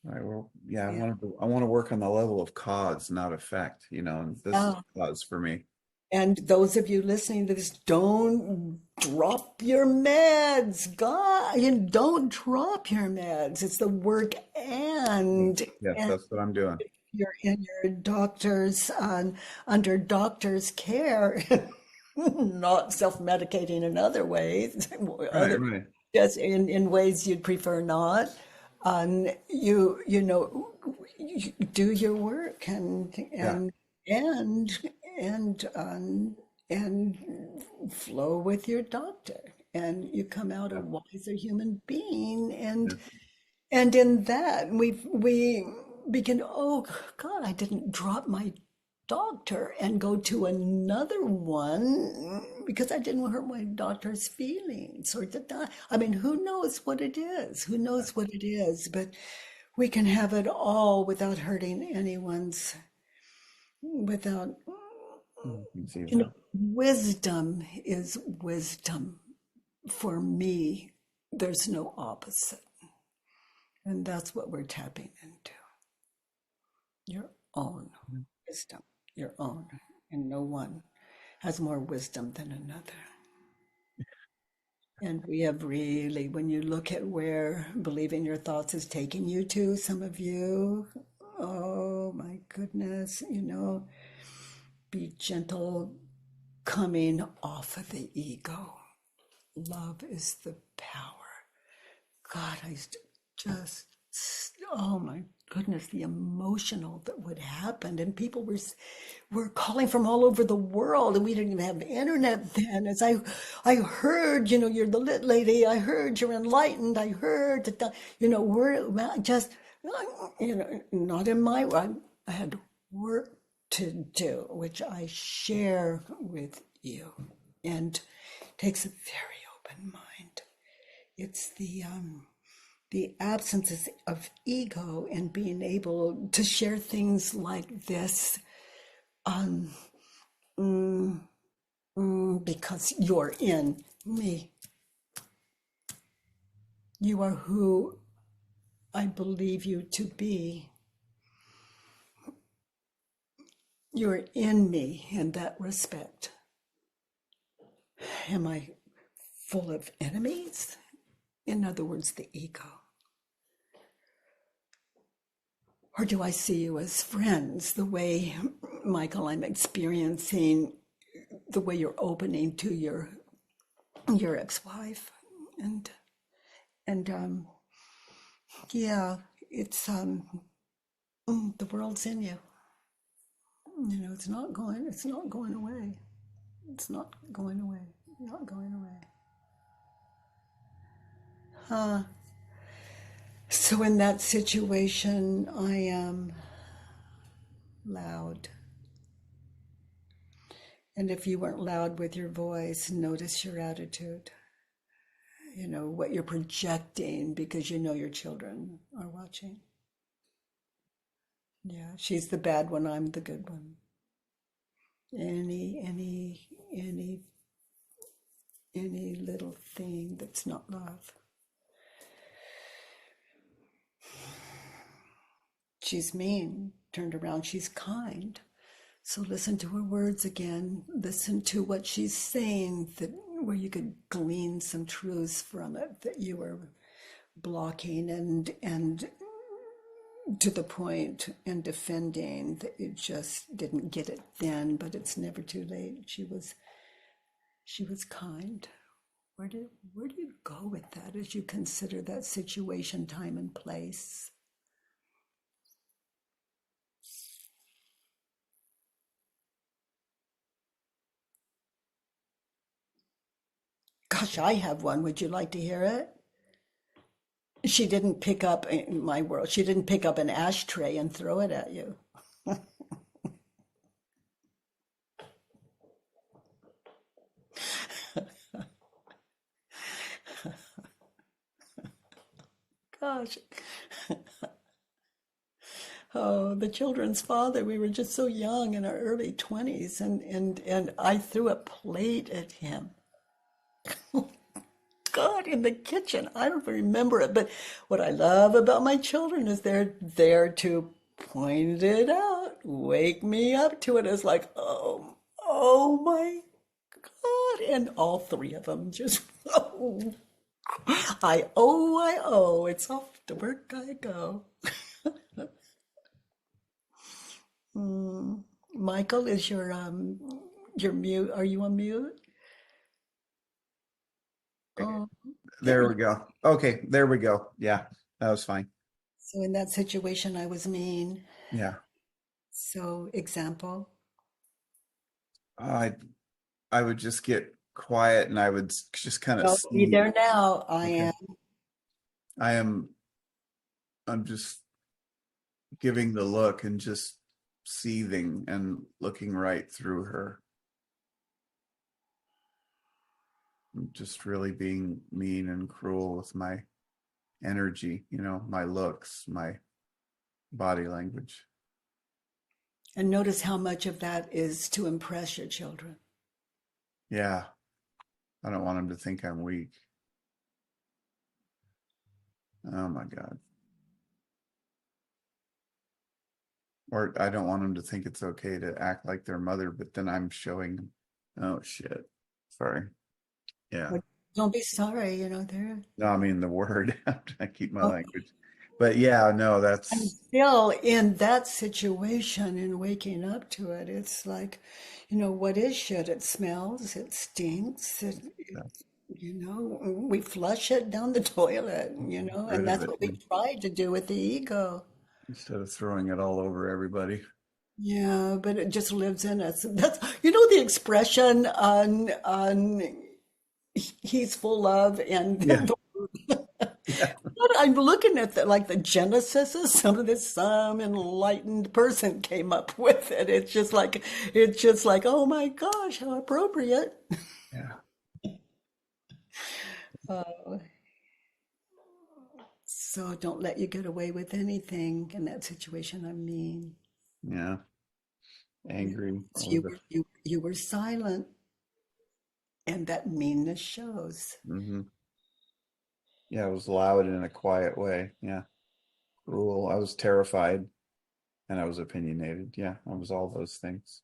Right. Well, yeah. I want to work on the level of cause, not effect, you know, and this is cause for me. And those of you listening to this, don't drop your meds. God, don't drop your meds. It's the work and. Yes, that's what I'm doing. You're in your doctor's, under doctor's care, not self-medicating in other ways. Right. Just in ways you'd prefer not. You know, you do your work and flow with your doctor, and you come out a wiser human being. And in that we begin, oh God, I didn't drop my doctor and go to another one because I didn't hurt my doctor's feelings, or I mean, who knows what it is? Who knows what it is? But we can have it all without hurting anyone's, without, you know, wisdom is wisdom. For me, there's no opposite. And that's what we're tapping into. Your own wisdom, your own. And no one has more wisdom than another. And we have really, when you look at where believing your thoughts is taking you to, some of you, oh my goodness, be gentle coming off of the ego. Love is the power. God, oh my goodness, the emotional that would happen. And people were calling from all over the world, and we didn't even have the internet then. As I heard, you're the lit lady. I heard you're enlightened. I heard that, we're just, not in my way. I had work to do, which I share with you, and takes a very open mind. It's the absence of ego and being able to share things like this, because you're in me. You are who I believe you to be. You're in me in that respect. Am I full of enemies? In other words, the ego. Or do I see you as friends, the way, Michael, I'm experiencing the way you're opening to your ex-wife, and yeah, it's the world's in you. It's not going away. It's not going away. Not going away. So in that situation, I am loud. And if you weren't loud with your voice, notice your attitude. What you're projecting, because your children are watching. Yeah, she's the bad one, I'm the good one. Any little thing that's not love. She's mean, turned around, she's kind. So listen to her words again. Listen to what she's saying, where you could glean some truths from it that you were blocking and to the point and defending that you just didn't get it then, but it's never too late. She was kind. Where do you go with that as you consider that situation, time, and place? Gosh, I have one. Would you like to hear it? She didn't pick up, in my world, she didn't pick up an ashtray and throw it at you. Gosh. Oh, the children's father, we were just so young in our early 20s, and I threw a plate at him. God, in the kitchen. I don't remember it, but what I love about my children is they're there to point it out, wake me up to it. It's like, oh my God. And all three of them just, I owe. It's off to work I go. Michael, is your mute? Are you on mute? Oh, There we go. Okay, there we go. Yeah, that was fine. so in that situation, I was mean. Yeah. So example. I would just get quiet and I would just kind of Don't be see. there now. Okay. I'm just giving the look and just seething and looking right through her. I'm just really being mean and cruel with my energy, my looks, my body language. And notice how much of that is to impress your children. Yeah. I don't want them to think I'm weak. Oh my God. Or I don't want them to think it's okay to act like their mother, but then I'm showing them. Oh shit. Sorry. Yeah. But don't be sorry, they're No, I mean the word. I'm trying to keep my language. But yeah, no, I'm that's still in that situation and waking up to it. It's like, what is shit? It smells, it stinks, we flush it down the toilet, and rid of that's it, what we try to do with the ego. instead of throwing it all over everybody. Yeah, but it just lives in us. That's, the expression on he's full of, and Yeah. Yeah. but I'm looking at like the genesis of some enlightened person came up with it. It's just like, oh my gosh, how appropriate. Yeah. Uh, so don't let you get away with anything in that situation. I mean, Yeah. Angry. so you were silent, and that meanness shows. Mm-hmm. Yeah, it was loud in a quiet way. Yeah. Cruel. I was terrified and I was opinionated. Yeah, I was all those things.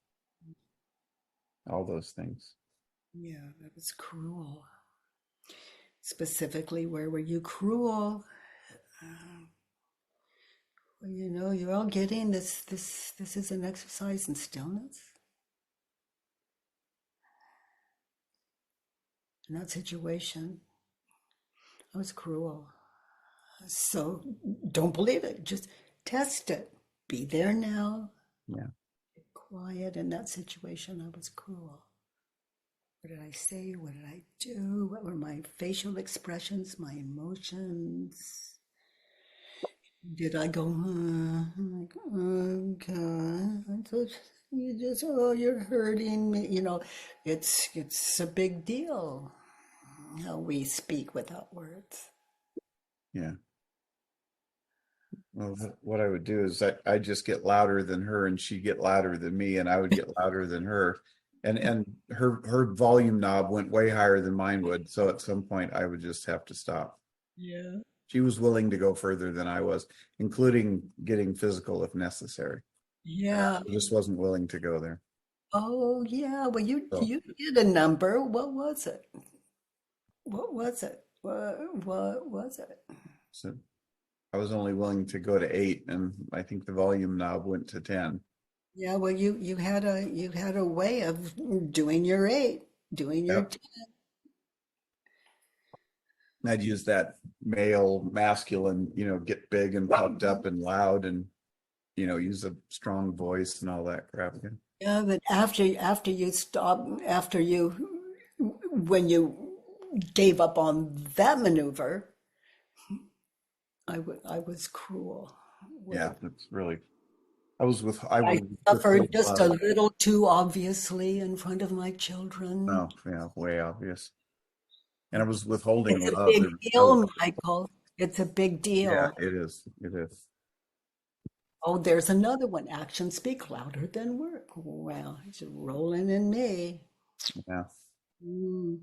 All those things. Yeah, that was cruel. Specifically, where were you cruel? Well, you're all getting this. This is an exercise in stillness. In that situation, I was cruel. So don't believe it. Just test it. Be there now. Yeah. Get quiet. In that situation, I was cruel. What did I say? What did I do? What were my facial expressions, my emotions? Did I go, like, okay, you're hurting me. It's a big deal how we speak without words. Yeah. Well, what I would do is I just get louder than her and she'd get louder than me and I would get louder than her. And her volume knob went way higher than mine would. So at some point I would just have to stop. Yeah. She was willing to go further than I was, including getting physical if necessary. Yeah. I just wasn't willing to go there. Oh, yeah. Well, you So, you did a number. What was it? What was it? What was it? so I was only willing to go to 8, and I think the volume knob went to 10. Yeah, well, you had a way of doing your 8, doing your Yep. I'd use that male, masculine, get big and puffed up and loud and, use a strong voice and all that crap again. Yeah, but after you stopped, when you gave up on that maneuver, I was cruel. Yeah, that's really, I was I with suffered just a love. little too obviously in front of my children. Oh, yeah, way obvious. And I was withholding It's a love. big deal, Michael. It's a big Yeah, deal. it is. It is. Oh, there's another one. Actions speak louder than work. Well, it's rolling in me. Yeah. Mm.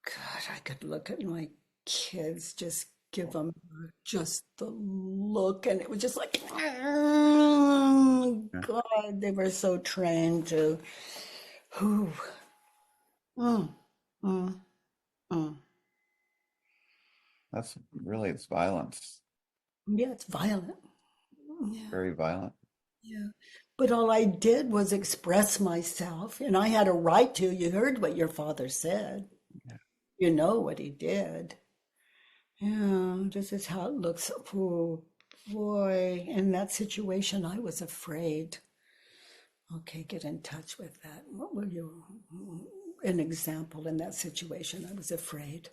God, I could look at my kids, just give them just the look, and it was just like, Yeah. God, they were so trained to, whew, mm, mm, mm. It's violence. Yeah, it's violent. Yeah, Very violent. yeah. But all I did was express myself, and I had a right to. You heard what your father said. Yeah. You know what he did. Yeah, this is how it looks. Oh boy, in that situation, I was afraid. Okay, get in touch with that. What were you? An example in that situation, I was afraid.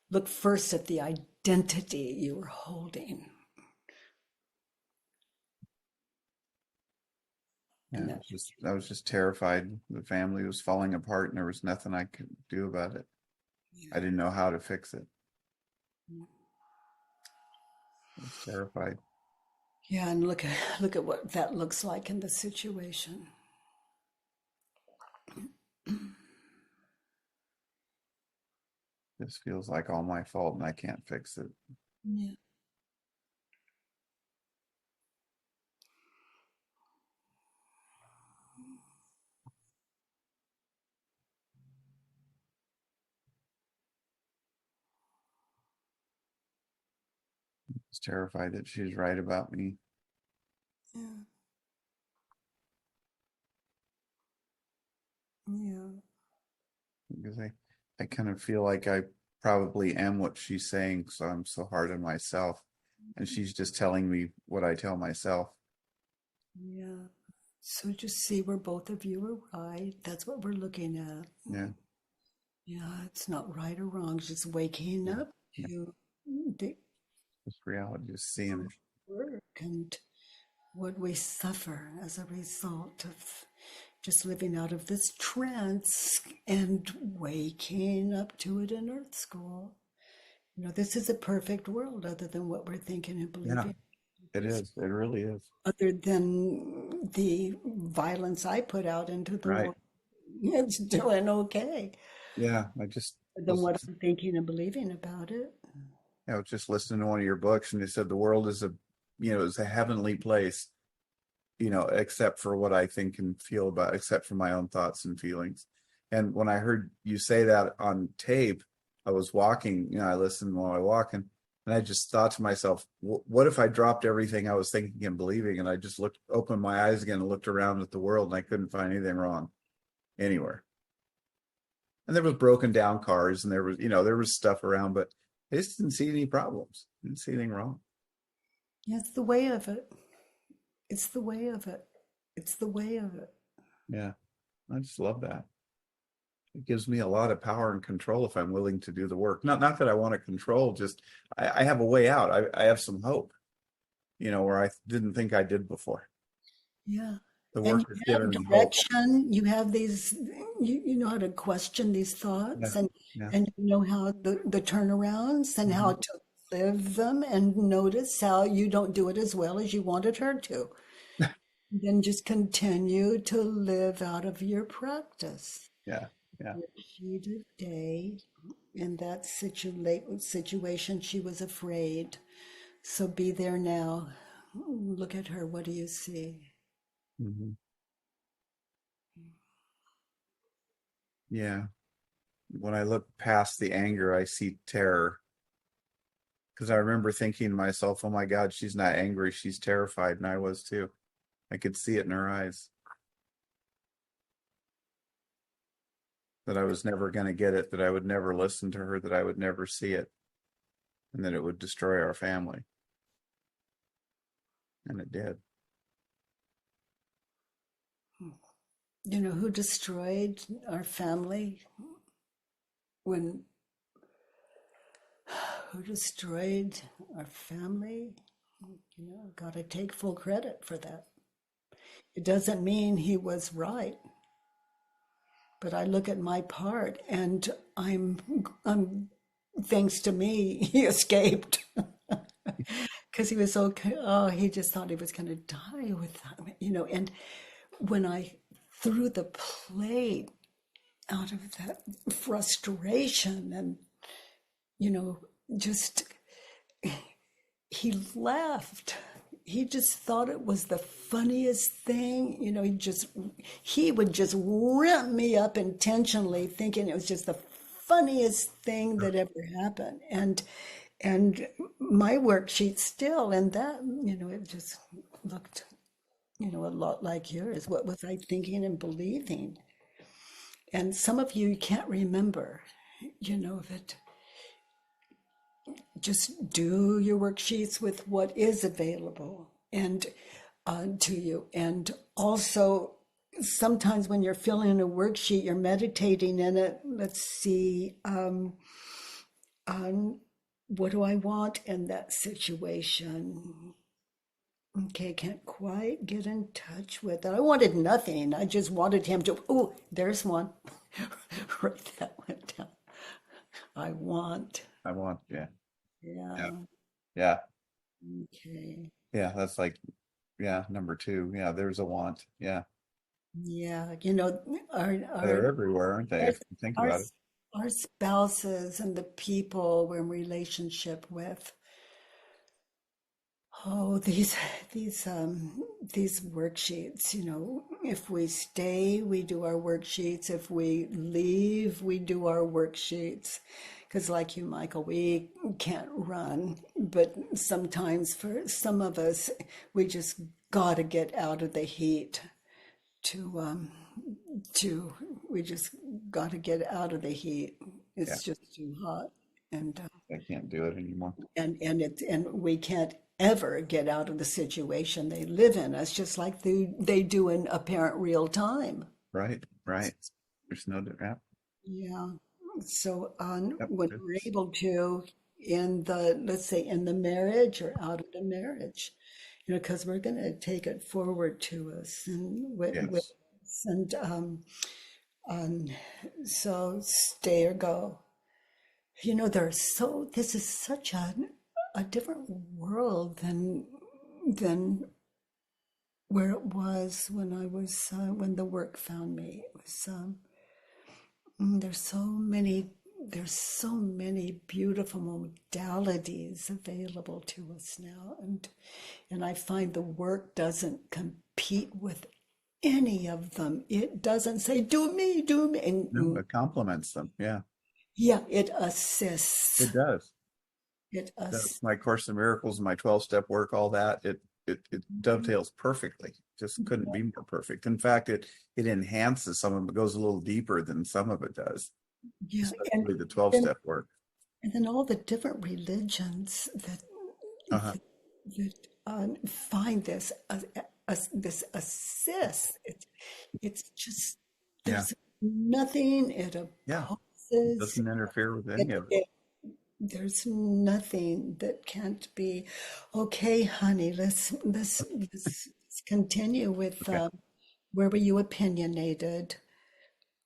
Look first at the identity you were holding. Yeah, And that, I was just terrified. The family was falling apart and there was nothing I could do about it. I didn't know how to fix it. I was terrified. yeah, and look at what that looks like in the situation. This feels like all my fault and I can't fix it. Yeah. was terrified that she was right about me. Yeah. Yeah. Because I kind of feel like I probably am what she's saying, so I'm so hard on myself. And she's just telling me what I tell myself. Yeah. So just see where both of you are right. That's what we're looking at. Yeah. Yeah, it's not right or wrong. Just waking up to the This reality, just seeing it. work and what we suffer as a result of just living out of this trance and waking up to it in Earth School. You know, this is a perfect world other than what we're thinking and believing. Yeah, it is. It really is. Other than the violence I put out into the world, it's doing okay. Yeah, I just Than what I'm thinking and believing about it. I was just listening to one of your books, and they said the world is is a heavenly place, except for what I think and feel about, except for my own thoughts and feelings. And when I heard you say that on tape, I was walking, I listened while I was walking, and I just thought to myself, what if I dropped everything I was thinking and believing, and I just opened my eyes again and looked around at the world, and I couldn't find anything wrong anywhere. And there was broken down cars, and there was, there was stuff around, but I just didn't see any problems. Didn't see anything wrong. Yeah, it's the way of it. It's the way of it. It's the way of it. Yeah, I just love that. It gives me a lot of power and control if I'm willing to do the work. Not that I want to control, just I have a way out. I have some hope, where I didn't think I did before. Yeah. The work is giving me direction. hope. You have these, you know how to question these thoughts, and you know how the turnarounds and how to live them, and notice how you don't do it as well as you wanted her to. Then just continue to live out of your practice. Yeah. Repeated day. In that situation, she was afraid. So be there now. Look at her. What do you see? Mm-hmm. Yeah. When I look past the anger, I see terror. Because I remember thinking to myself, oh my God, she's not angry. She's terrified. And I was too. I could see it in her eyes. That I was never going to get it, that I would never listen to her, that I would never see it, and that it would destroy our family. And it did. You know who destroyed our family? Who destroyed our family? Got to take full credit for that. It doesn't mean he was right. But I look at my part, and I'm thanks to me, he escaped. Because he was he just thought he was going to die with that, and when I threw the plate out of that frustration and, just, he laughed. He just thought it was the funniest thing. He would just ramp me up intentionally, thinking it was just the funniest thing that ever happened. And my worksheet still, and that, it just looked, a lot like yours. What was I thinking and believing? And some of you can't remember, that just do your worksheets with what is available and to you. And also, sometimes when you're filling a worksheet, you're meditating in it. Let's see, what do I want in that situation? Okay, can't quite get in touch with it. I wanted nothing. I just wanted him to, oh, there's one. Write that one down. I want, yeah. Yeah. Okay. Yeah, that's like, number 2. Yeah, there's a want. Yeah. Yeah, They're everywhere, aren't they? If you think about it. Our spouses and the people we're in relationship with. Oh, these worksheets, if we stay, we do our worksheets. If we leave, we do our worksheets. because like you, Michael, we can't run, but sometimes for some of us, we just got to get out of the heat we just got to get out of the heat. It's just too hot. And I can't do it anymore. And we can't ever get out of the situation they live in. It's just like they do in apparent real time. Right. There's no doubt. Yeah. So when we're able to, let's say in the marriage or out of the marriage, because we're going to take it forward to us so stay or go. This is such a different world than where it was when I was when the work found me. It was there's so many beautiful modalities available to us now, and I find the work doesn't compete with any of them. It doesn't say do me, and no, it complements them. Yeah, it assists. It does. It assists. My Course in Miracles, my 12-step work, all that, it dovetails perfectly. Just couldn't be more perfect. In fact, it enhances some of it, goes a little deeper than some of it does. Yeah, especially the 12-step work. And then all the different religions that find this assist. It's just there's nothing it opposes. It doesn't interfere with any of it. There's nothing that can't be okay, honey. Let's continue with where were you opinionated?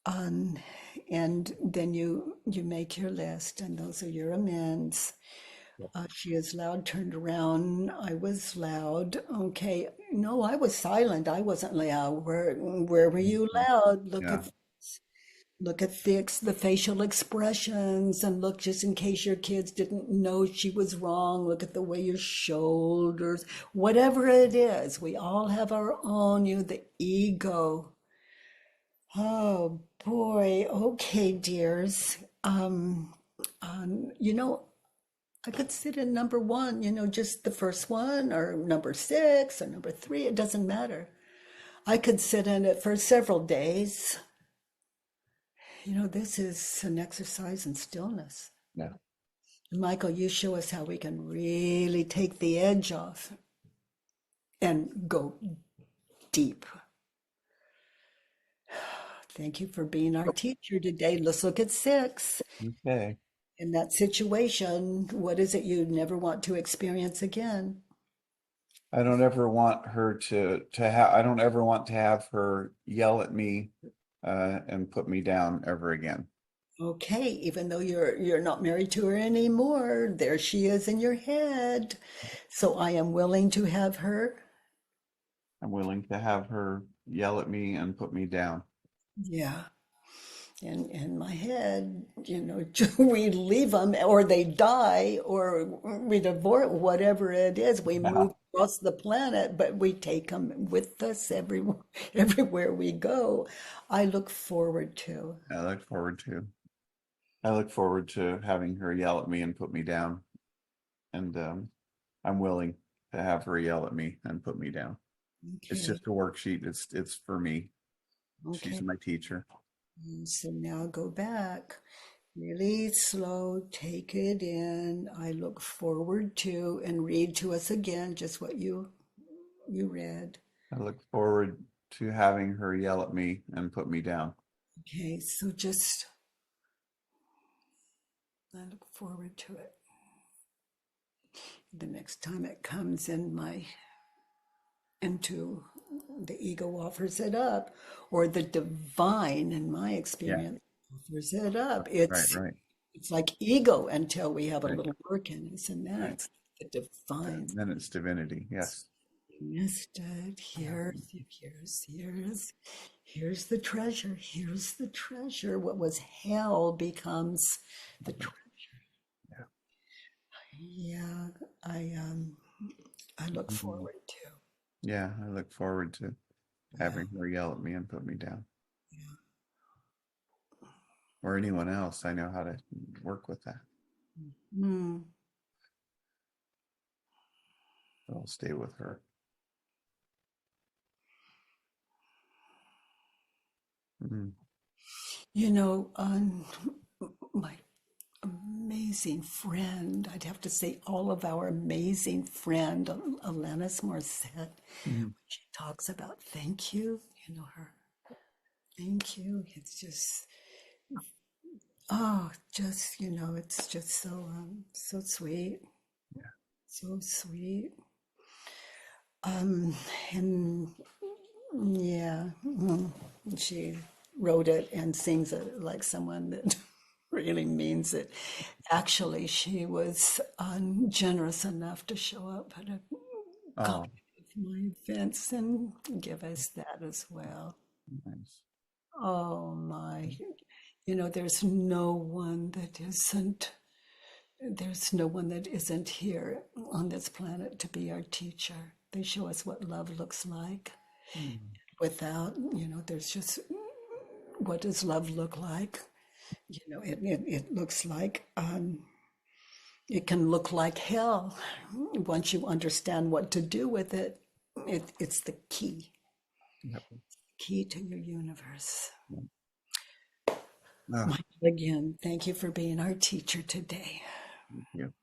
And then you make your list, and those are your amends. She is loud, turned around. I was loud. Okay. No, I was silent. I wasn't loud. Where were you loud? Look at the facial expressions, and look, just in case your kids didn't know she was wrong, look at the way your shoulders, whatever it is, we all have our own, the ego. Oh boy. Okay, dears. I could sit in number one, just the first one, or number 6 or number 3. It doesn't matter. I could sit in it for several days. This is an exercise in stillness. Yeah. Michael, you show us how we can really take the edge off and go deep. Thank you for being our teacher today. Let's look at 6. Okay. In that situation, what is it you never want to experience again? I don't ever want her to have. I don't ever want to have her yell at me and put me down ever again. Okay, even though you're not married to her anymore, there she is in your head. So I am willing to have her. I'm willing to have her yell at me and put me down. Yeah. In my head, we leave them, or they die, or we divorce, whatever it is. We move across the planet, but we take them with us everywhere we go. I look forward to having her yell at me and put me down. And I'm willing to have her yell at me and put me down. Okay. It's just a worksheet. It's for me. Okay. She's my teacher. So now go back, really slow, take it in. I look forward to, and read to us again just what you read. I look forward to having her yell at me and put me down. Okay, so I look forward to it. The next time it comes into the ego offers it up, or the divine, in my experience, offers it up. It's like ego until we have a little work in us, and then it's the divine. And then it's divinity. Yes. Missed it. Here's the treasure. Here's the treasure. What was hell becomes the treasure. Yeah. I look forward to. Yeah, I look forward to having her yell at me and put me down. or anyone else, I know how to work with that. I'll stay with her. You know, my amazing friend, I'd have to say all of our amazing friend, Alanis Morissette, when she talks about thank you, you know, her thank you, it's just, just, you know, it's just so, so sweet. Yeah. So sweet. And yeah, she wrote it and sings it like someone that really means it. Actually, she was generous enough to show up at a couple of my events and give us that as well. Nice. Oh my, you know, there's no one that isn't here on this planet to be our teacher. They show us what love looks like. Without, you know, there's just, what does love look like? You know, it looks like, it can look like hell. Once you understand what to do with it, it's the key. Yep. Key to your universe. Oh. Michael, again, thank you for being our teacher today. Thank you.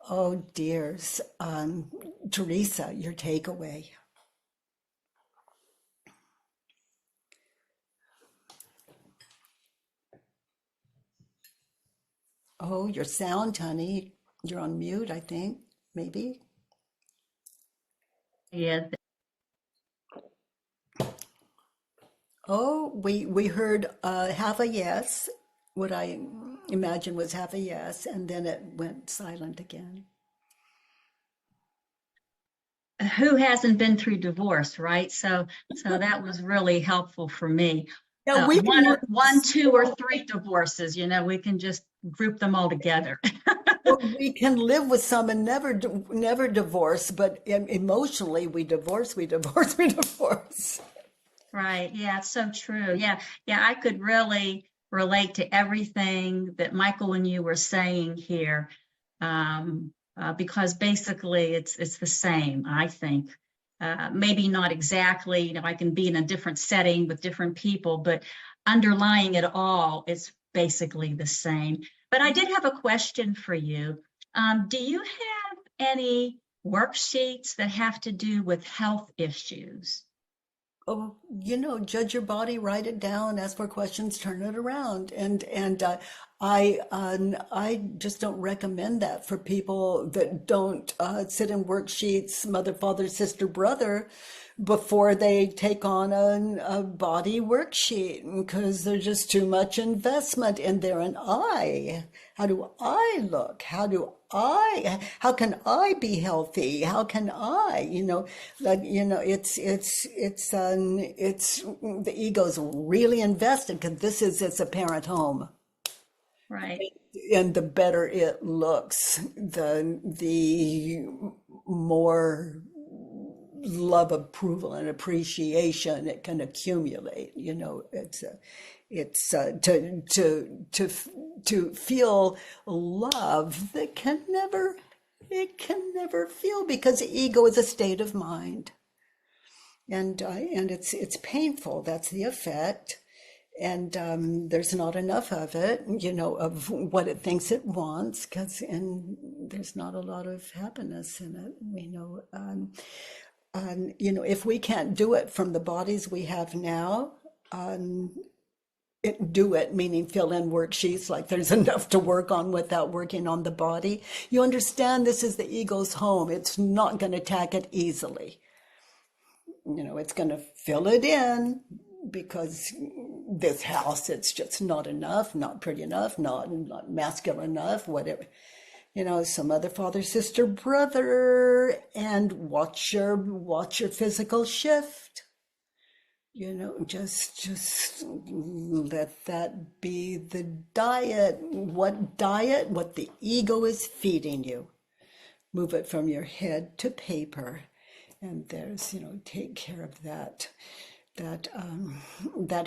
Oh, dears. Teresa, your takeaway. Oh, your sound, honey. You're on mute, I think, maybe. Yeah. Oh, we heard half a yes, what I imagine was half a yes, and then it went silent again. Who hasn't been through divorce, right? So that was really helpful for me. Yeah, we can one, two, or three divorces, you know, we can just group them all together. we can live with some and never divorce, but emotionally we divorce. Right. Yeah, it's so true. Yeah. I could really relate to everything that Michael and you were saying here, because basically it's the same, I think. Maybe not exactly, you know, I can be in a different setting with different people, but underlying it all is basically the same. But I did have a question for you. Do you have any worksheets that have to do with health issues? Oh, you know, judge your body, write it down, ask for questions, turn it around. And I just don't recommend that for people that don't sit in worksheets, mother, father, sister, brother, before they take on a body worksheet, because there's just too much investment in there. And how do I look? How can I be healthy? How can I, it's the ego's really invested because it's a parent home. Right. And the better it looks, the more love, approval, and appreciation it can accumulate. You know, to feel love that can never feel, because the ego is a state of mind, and it's painful. That's the effect. And there's not enough of it, you know, of what it thinks it wants, and there's not a lot of happiness in it, you know. If we can't do it from the bodies we have now, do it, meaning fill in worksheets like there's enough to work on without working on the body. You understand this is the ego's home. It's not going to attack it easily. You know, it's going to fill it in, because this house, it's just not enough, not pretty enough, not masculine enough, whatever. You know, some other father, sister, brother, and watch your physical shift. You know, just let that be the diet. What the ego is feeding you. Move it from your head to paper, and there's, you know, take care of that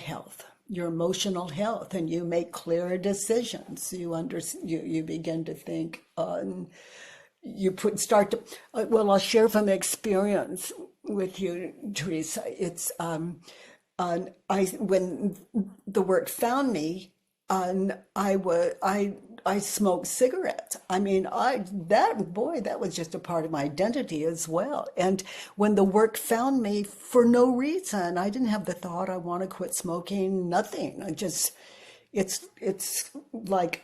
health. your emotional health, and you make clearer decisions. You begin to think, well, I'll share from experience with you, Teresa. It's when the work found me, I smoked cigarettes. I mean, that was just a part of my identity as well. And when the work found me, for no reason, I didn't have the thought I want to quit smoking, nothing. It's like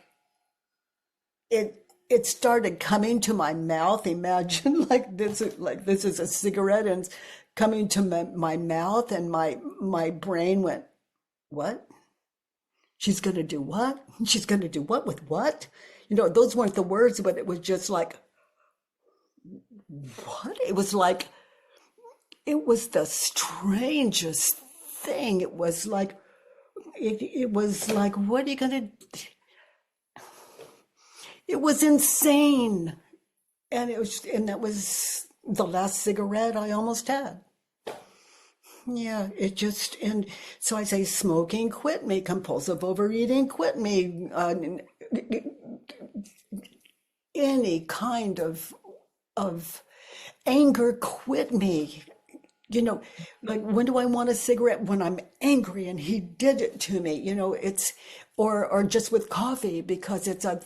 it started coming to my mouth. Imagine like this is a cigarette and it's coming to my mouth, and my brain went, what? She's going to do what? She's going to do what with what? Those weren't the words, but it was just like, what? It was the strangest thing. It was like, what are you going to, it was insane. And that was the last cigarette I almost had. Yeah, and so I say smoking, quit me. Compulsive overeating, quit me. Any kind of anger, quit me. Like, when do I want a cigarette? When I'm angry and he did it to me. It's or just with coffee, because it's a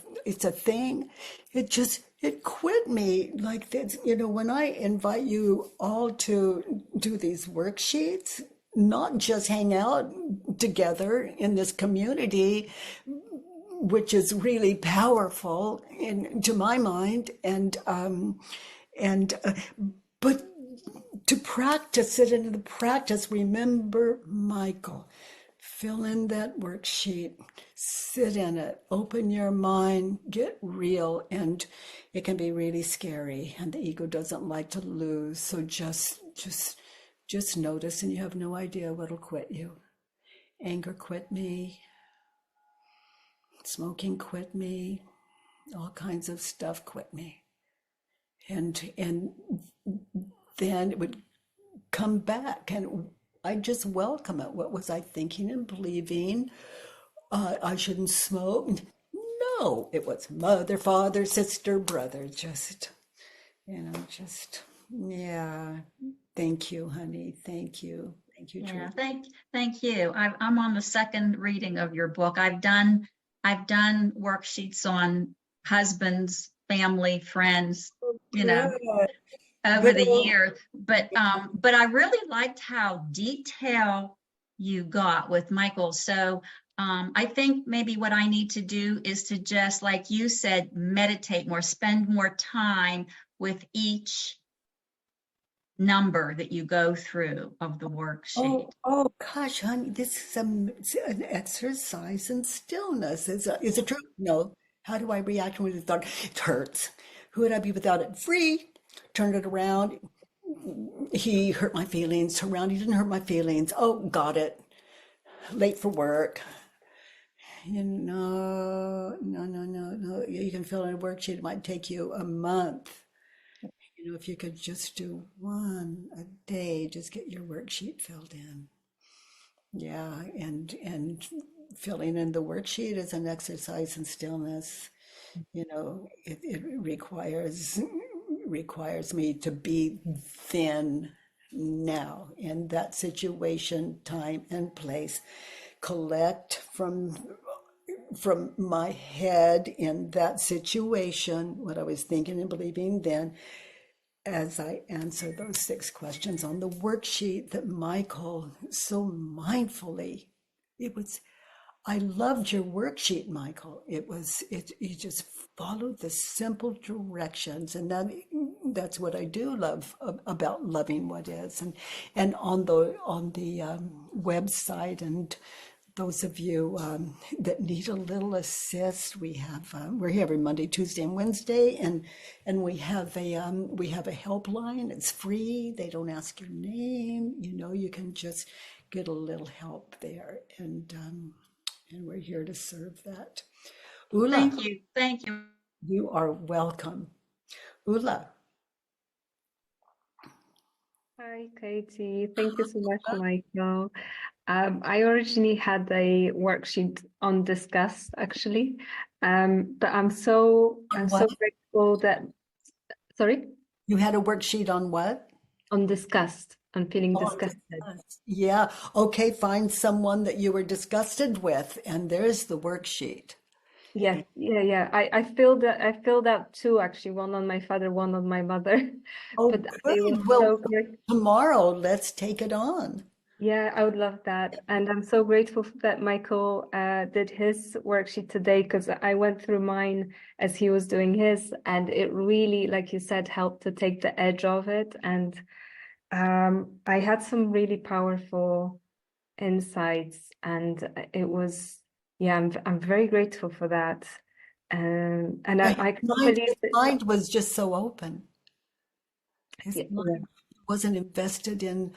thing. It quit me like this. When I invite you all to do these worksheets, not just hang out together in this community, which is really powerful to my mind, but to practice it, and in the practice, remember, Michael, fill in that worksheet, sit in it, open your mind, get real, and it can be really scary, and the ego doesn't like to lose. So just notice, and you have no idea what'll quit you. Anger, quit me. Smoking, quit me. All kinds of stuff, quit me. And then it would come back, and I just welcome it. What was I thinking and believing? I shouldn't smoke. No, it was mother, father, sister, brother. Yeah. Thank you, honey. Thank you. Thank you, Yeah, Teresa. thank you. I'm on the second reading of your book. I've done worksheets on husbands, family, friends, over the years. But I really liked how detailed you got with Michael. So I think maybe what I need to do is to just, like you said, meditate more, spend more time with each number that you go through of the worksheet. Oh gosh, honey, this is an exercise in stillness. Is it true? No. How do I react when the thought? It hurts. Who would I be without it? Free. Turn it around. He hurt my feelings. Around, he didn't hurt my feelings. Oh, got it. Late for work. No. You can fill in a worksheet. It might take you a month. If you could just do one a day, just get your worksheet filled in. Yeah, and filling in the worksheet is an exercise in stillness. It requires me to be then, now, in that situation, time and place. Collect from my head in that situation what I was thinking and believing then, as I answer those 6 questions on the worksheet that Michael so mindfully, I loved your worksheet, Michael. You just followed the simple directions, and that's what I do love about loving what is. And on the website, and those of you that need a little assist, we're here every Monday, Tuesday, and Wednesday, and we have a helpline. It's free. They don't ask your name. You can just get a little help there, and we're here to serve that. Ula, Thank you. you are welcome. Ula. Hi, Katie. Thank you so much, Michael. I originally had a worksheet on disgust, actually, but I'm so grateful that. Sorry, you had a worksheet on what? On disgust, on feeling disgusted. Yeah. Okay. Find someone that you were disgusted with, and there's the worksheet. Yeah. I filled out two, actually, one on my father, one on my mother. Oh, But good. Well, tomorrow, let's take it on. Yeah, I would love that. And I'm so grateful that Michael did his worksheet today, because I went through mine as he was doing his, and it really, like you said, helped to take the edge off it. And I had some really powerful insights, and it was, yeah, I'm very grateful for that. And I can't believe his that. mind was just so open. His mind wasn't invested in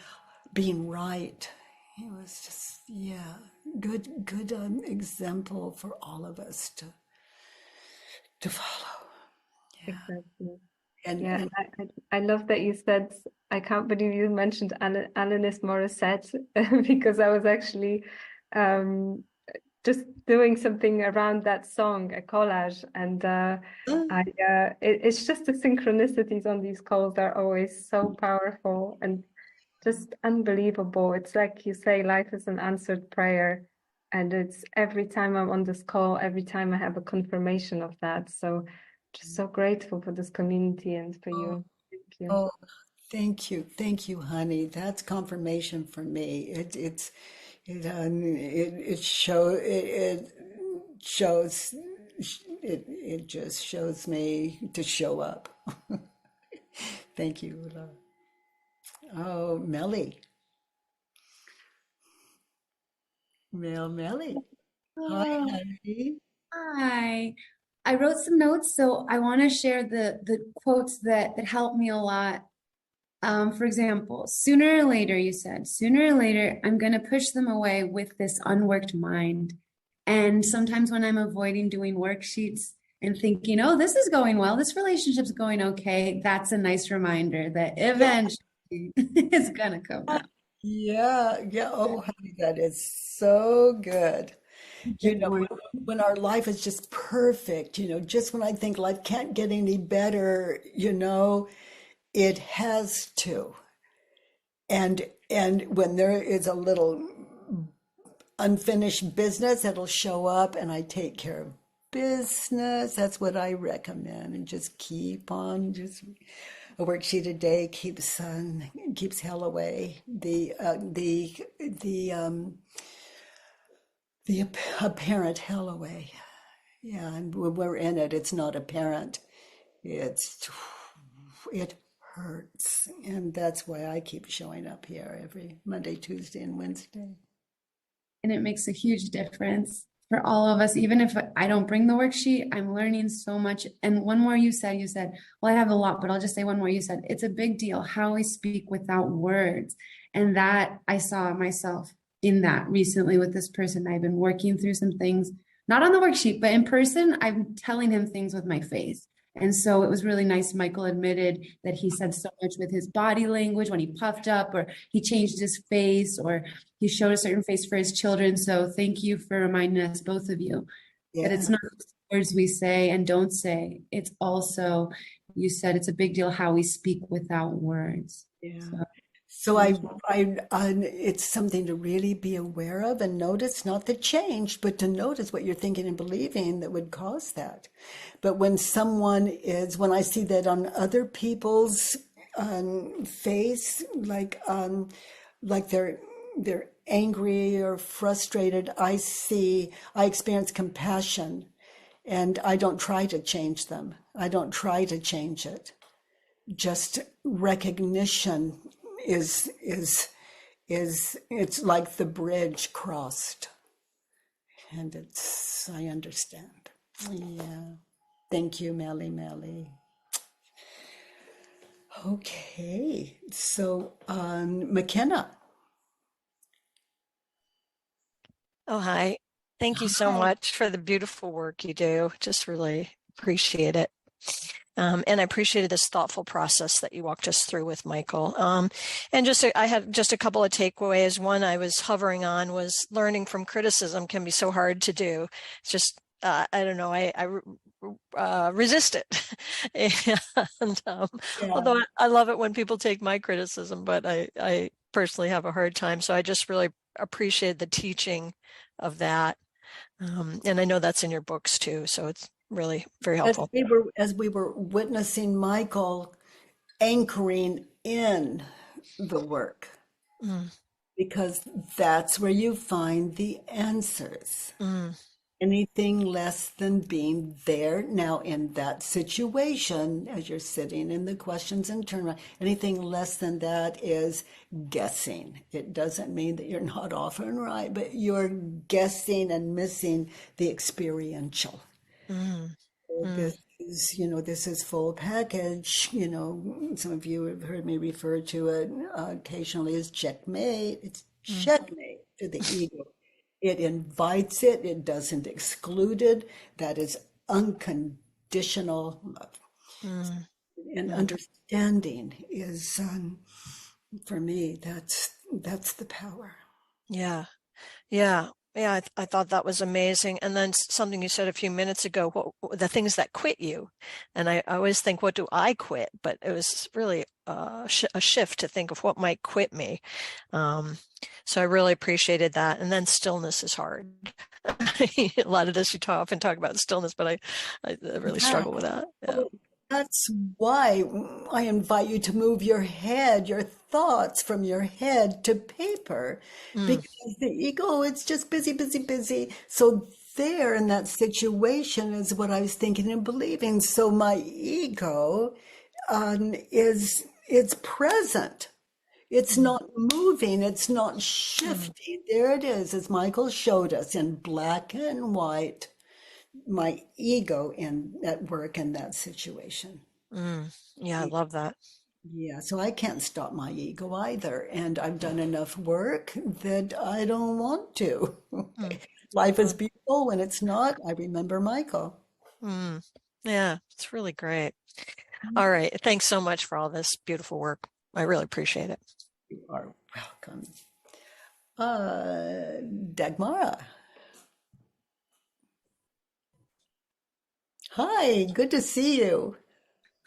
being right. He was just, yeah, good example for all of us to follow. Yeah. Exactly. And I love that you said, I can't believe you mentioned Alanis Morissette, because I was actually just doing something around that song, a collage, and it's just the synchronicities on these calls are always so powerful and just unbelievable. It's like you say, life is an answered prayer, and it's every time I'm on this call, every time I have a confirmation of that. So just so grateful for this community and for you. Thank you. Oh, thank you, honey. That's confirmation for me. It just shows me to show up. Thank you, love. Oh, Melly. Melly. Hi, honey. Hi. I wrote some notes, so I want to share the quotes that helped me a lot. For example, sooner or later, you said, sooner or later, I'm going to push them away with this unworked mind. And sometimes when I'm avoiding doing worksheets and thinking, oh, this is going well, this relationship's going okay, that's a nice reminder that eventually it's going to come out. Yeah. Oh, honey, that is so good. You know, when our life is just perfect, just when I think life can't get any better, it has to. And when there is a little unfinished business, it'll show up, and I take care of business. That's what I recommend, and just keep on, just a worksheet a day keeps hell away. The apparent hell away. Yeah, and when we're in it, it's not apparent. It hurts. And that's why I keep showing up here every Monday, Tuesday, and Wednesday. And it makes a huge difference for all of us. Even if I don't bring the worksheet, I'm learning so much. And one more you said, well, I have a lot, but I'll just say one more. You said, it's a big deal how we speak without words. And that I saw myself in that recently with this person. I've been working through some things, not on the worksheet, but in person, I'm telling him things with my face. And so it was really nice. Michael admitted that he said so much with his body language when he puffed up, or he changed his face, or he showed a certain face for his children. So thank you for reminding us, both of you, that it's not just words we say and don't say. It's also, you said, it's a big deal how we speak without words. Yeah. So it's something to really be aware of and notice, not the change, but to notice what you're thinking and believing that would cause that. But when I see that on other people's face, like they're angry or frustrated, I experience compassion, and I don't try to change them. I don't try to change it. Just recognition is it's like the bridge crossed, and I understand. Yeah. Thank you, Melly. Okay, so McKenna. Oh, hi. Thank you so much for the beautiful work you do. Just really appreciate it. And I appreciated this thoughtful process that you walked us through with Michael. And I had just a couple of takeaways. One I was hovering on was learning from criticism can be so hard to do. It's just, I don't know, I resist it. And although I love it when people take my criticism, but I personally have a hard time. So I just really appreciate the teaching of that. And I know that's in your books too. So it's really very helpful. As we were witnessing Michael anchoring in the work, because that's where you find the answers. Anything less than being there now in that situation, as you're sitting in the questions and turnaround, anything less than that is guessing. It doesn't mean that you're not often right, but you're guessing and missing the experiential. This is, this is full package. Some of you have heard me refer to it occasionally as checkmate. It's checkmate to the ego. It invites it. It doesn't exclude it. That is unconditional love. And understanding is, for me, that's the power. Yeah. I thought that was amazing. And then something you said a few minutes ago, the things that quit you. And I always think, what do I quit? But it was really a shift to think of what might quit me. So I really appreciated that. And then stillness is hard. A lot of this, you often talk about stillness, but I really struggle with that. Yeah. That's why I invite you to move your head, your thoughts from your head to paper, because the ego, it's just busy. So there in that situation is what I was thinking and believing. So my ego it's present. It's not moving. It's not shifting. There it is, as Michael showed us in black and white. My ego at work in that situation. Yeah, I love that. Yeah, so I can't stop my ego either. And I've done enough work that I don't want to. Life is beautiful when it's not. I remember Michael. Yeah, it's really great. All right. Thanks so much for all this beautiful work. I really appreciate it. You are welcome. Dagmara. Hi, good to see you.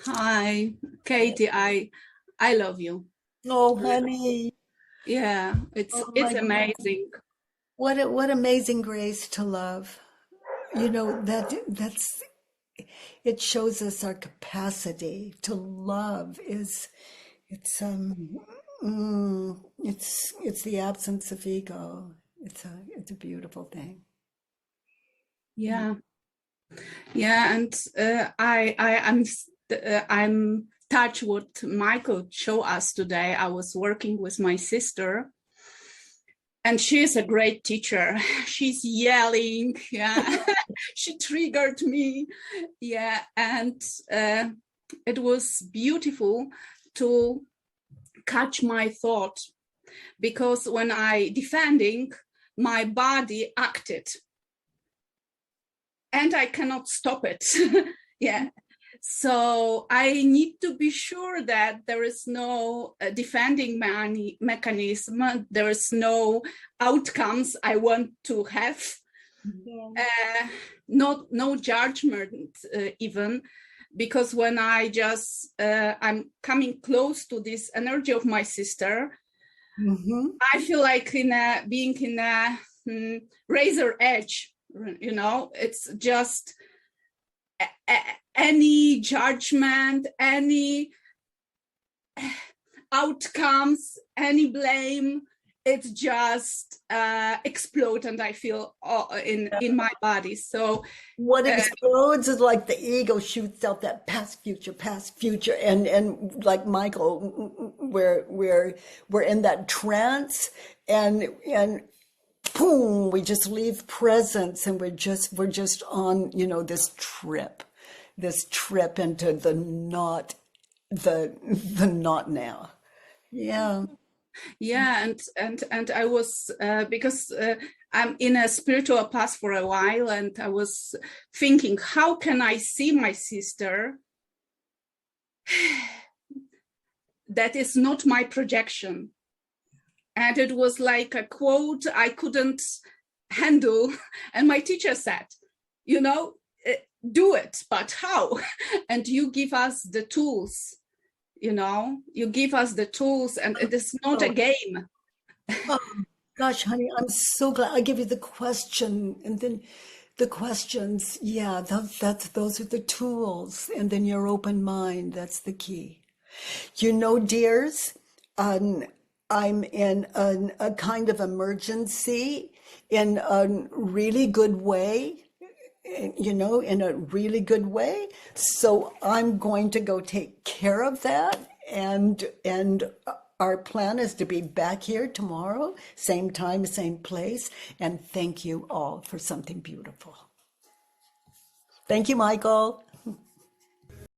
Hi, Katie. I love you. Oh, honey. Yeah, it's amazing. What amazing grace to love. That's it shows us our capacity to love it's the absence of ego. It's a beautiful thing. Yeah. Yeah, and I'm touched what Michael showed us today. I was working with my sister, and she is a great teacher. She's yelling, yeah. She triggered me, yeah, and it was beautiful to catch my thought, because when I defending, my body acted. And I cannot stop it. Yeah. So I need to be sure that there is no defending mechanism. There is no outcomes I want to have. No judgment even, because when I just I'm coming close to this energy of my sister, I feel like being in a razor edge. It's just any judgment, any outcomes, any blame, it just explode, and I feel in my body. So what explodes is like the ego shoots out that past, future, and like Michael, we're in that trance, and boom, we just leave presence, and we're just on, this trip into the not now. Yeah, and I was because I'm in a spiritual path for a while, and I was thinking, how can I see my sister that is not my projection. And it was like a quote I couldn't handle. And my teacher said, you know, do it, but how? And you give us the tools, you know, you give us the tools, and it is not a game. Oh, gosh, honey, I'm so glad. I give you the question, and then the questions. Yeah, those are the tools. And then your open mind, that's the key. You know, dears, I'm in a kind of emergency in a really good way, you know, in a really good way. So I'm going to go take care of that. And our plan is to be back here tomorrow, same time, same place. And thank you all for something beautiful. Thank you, Michael.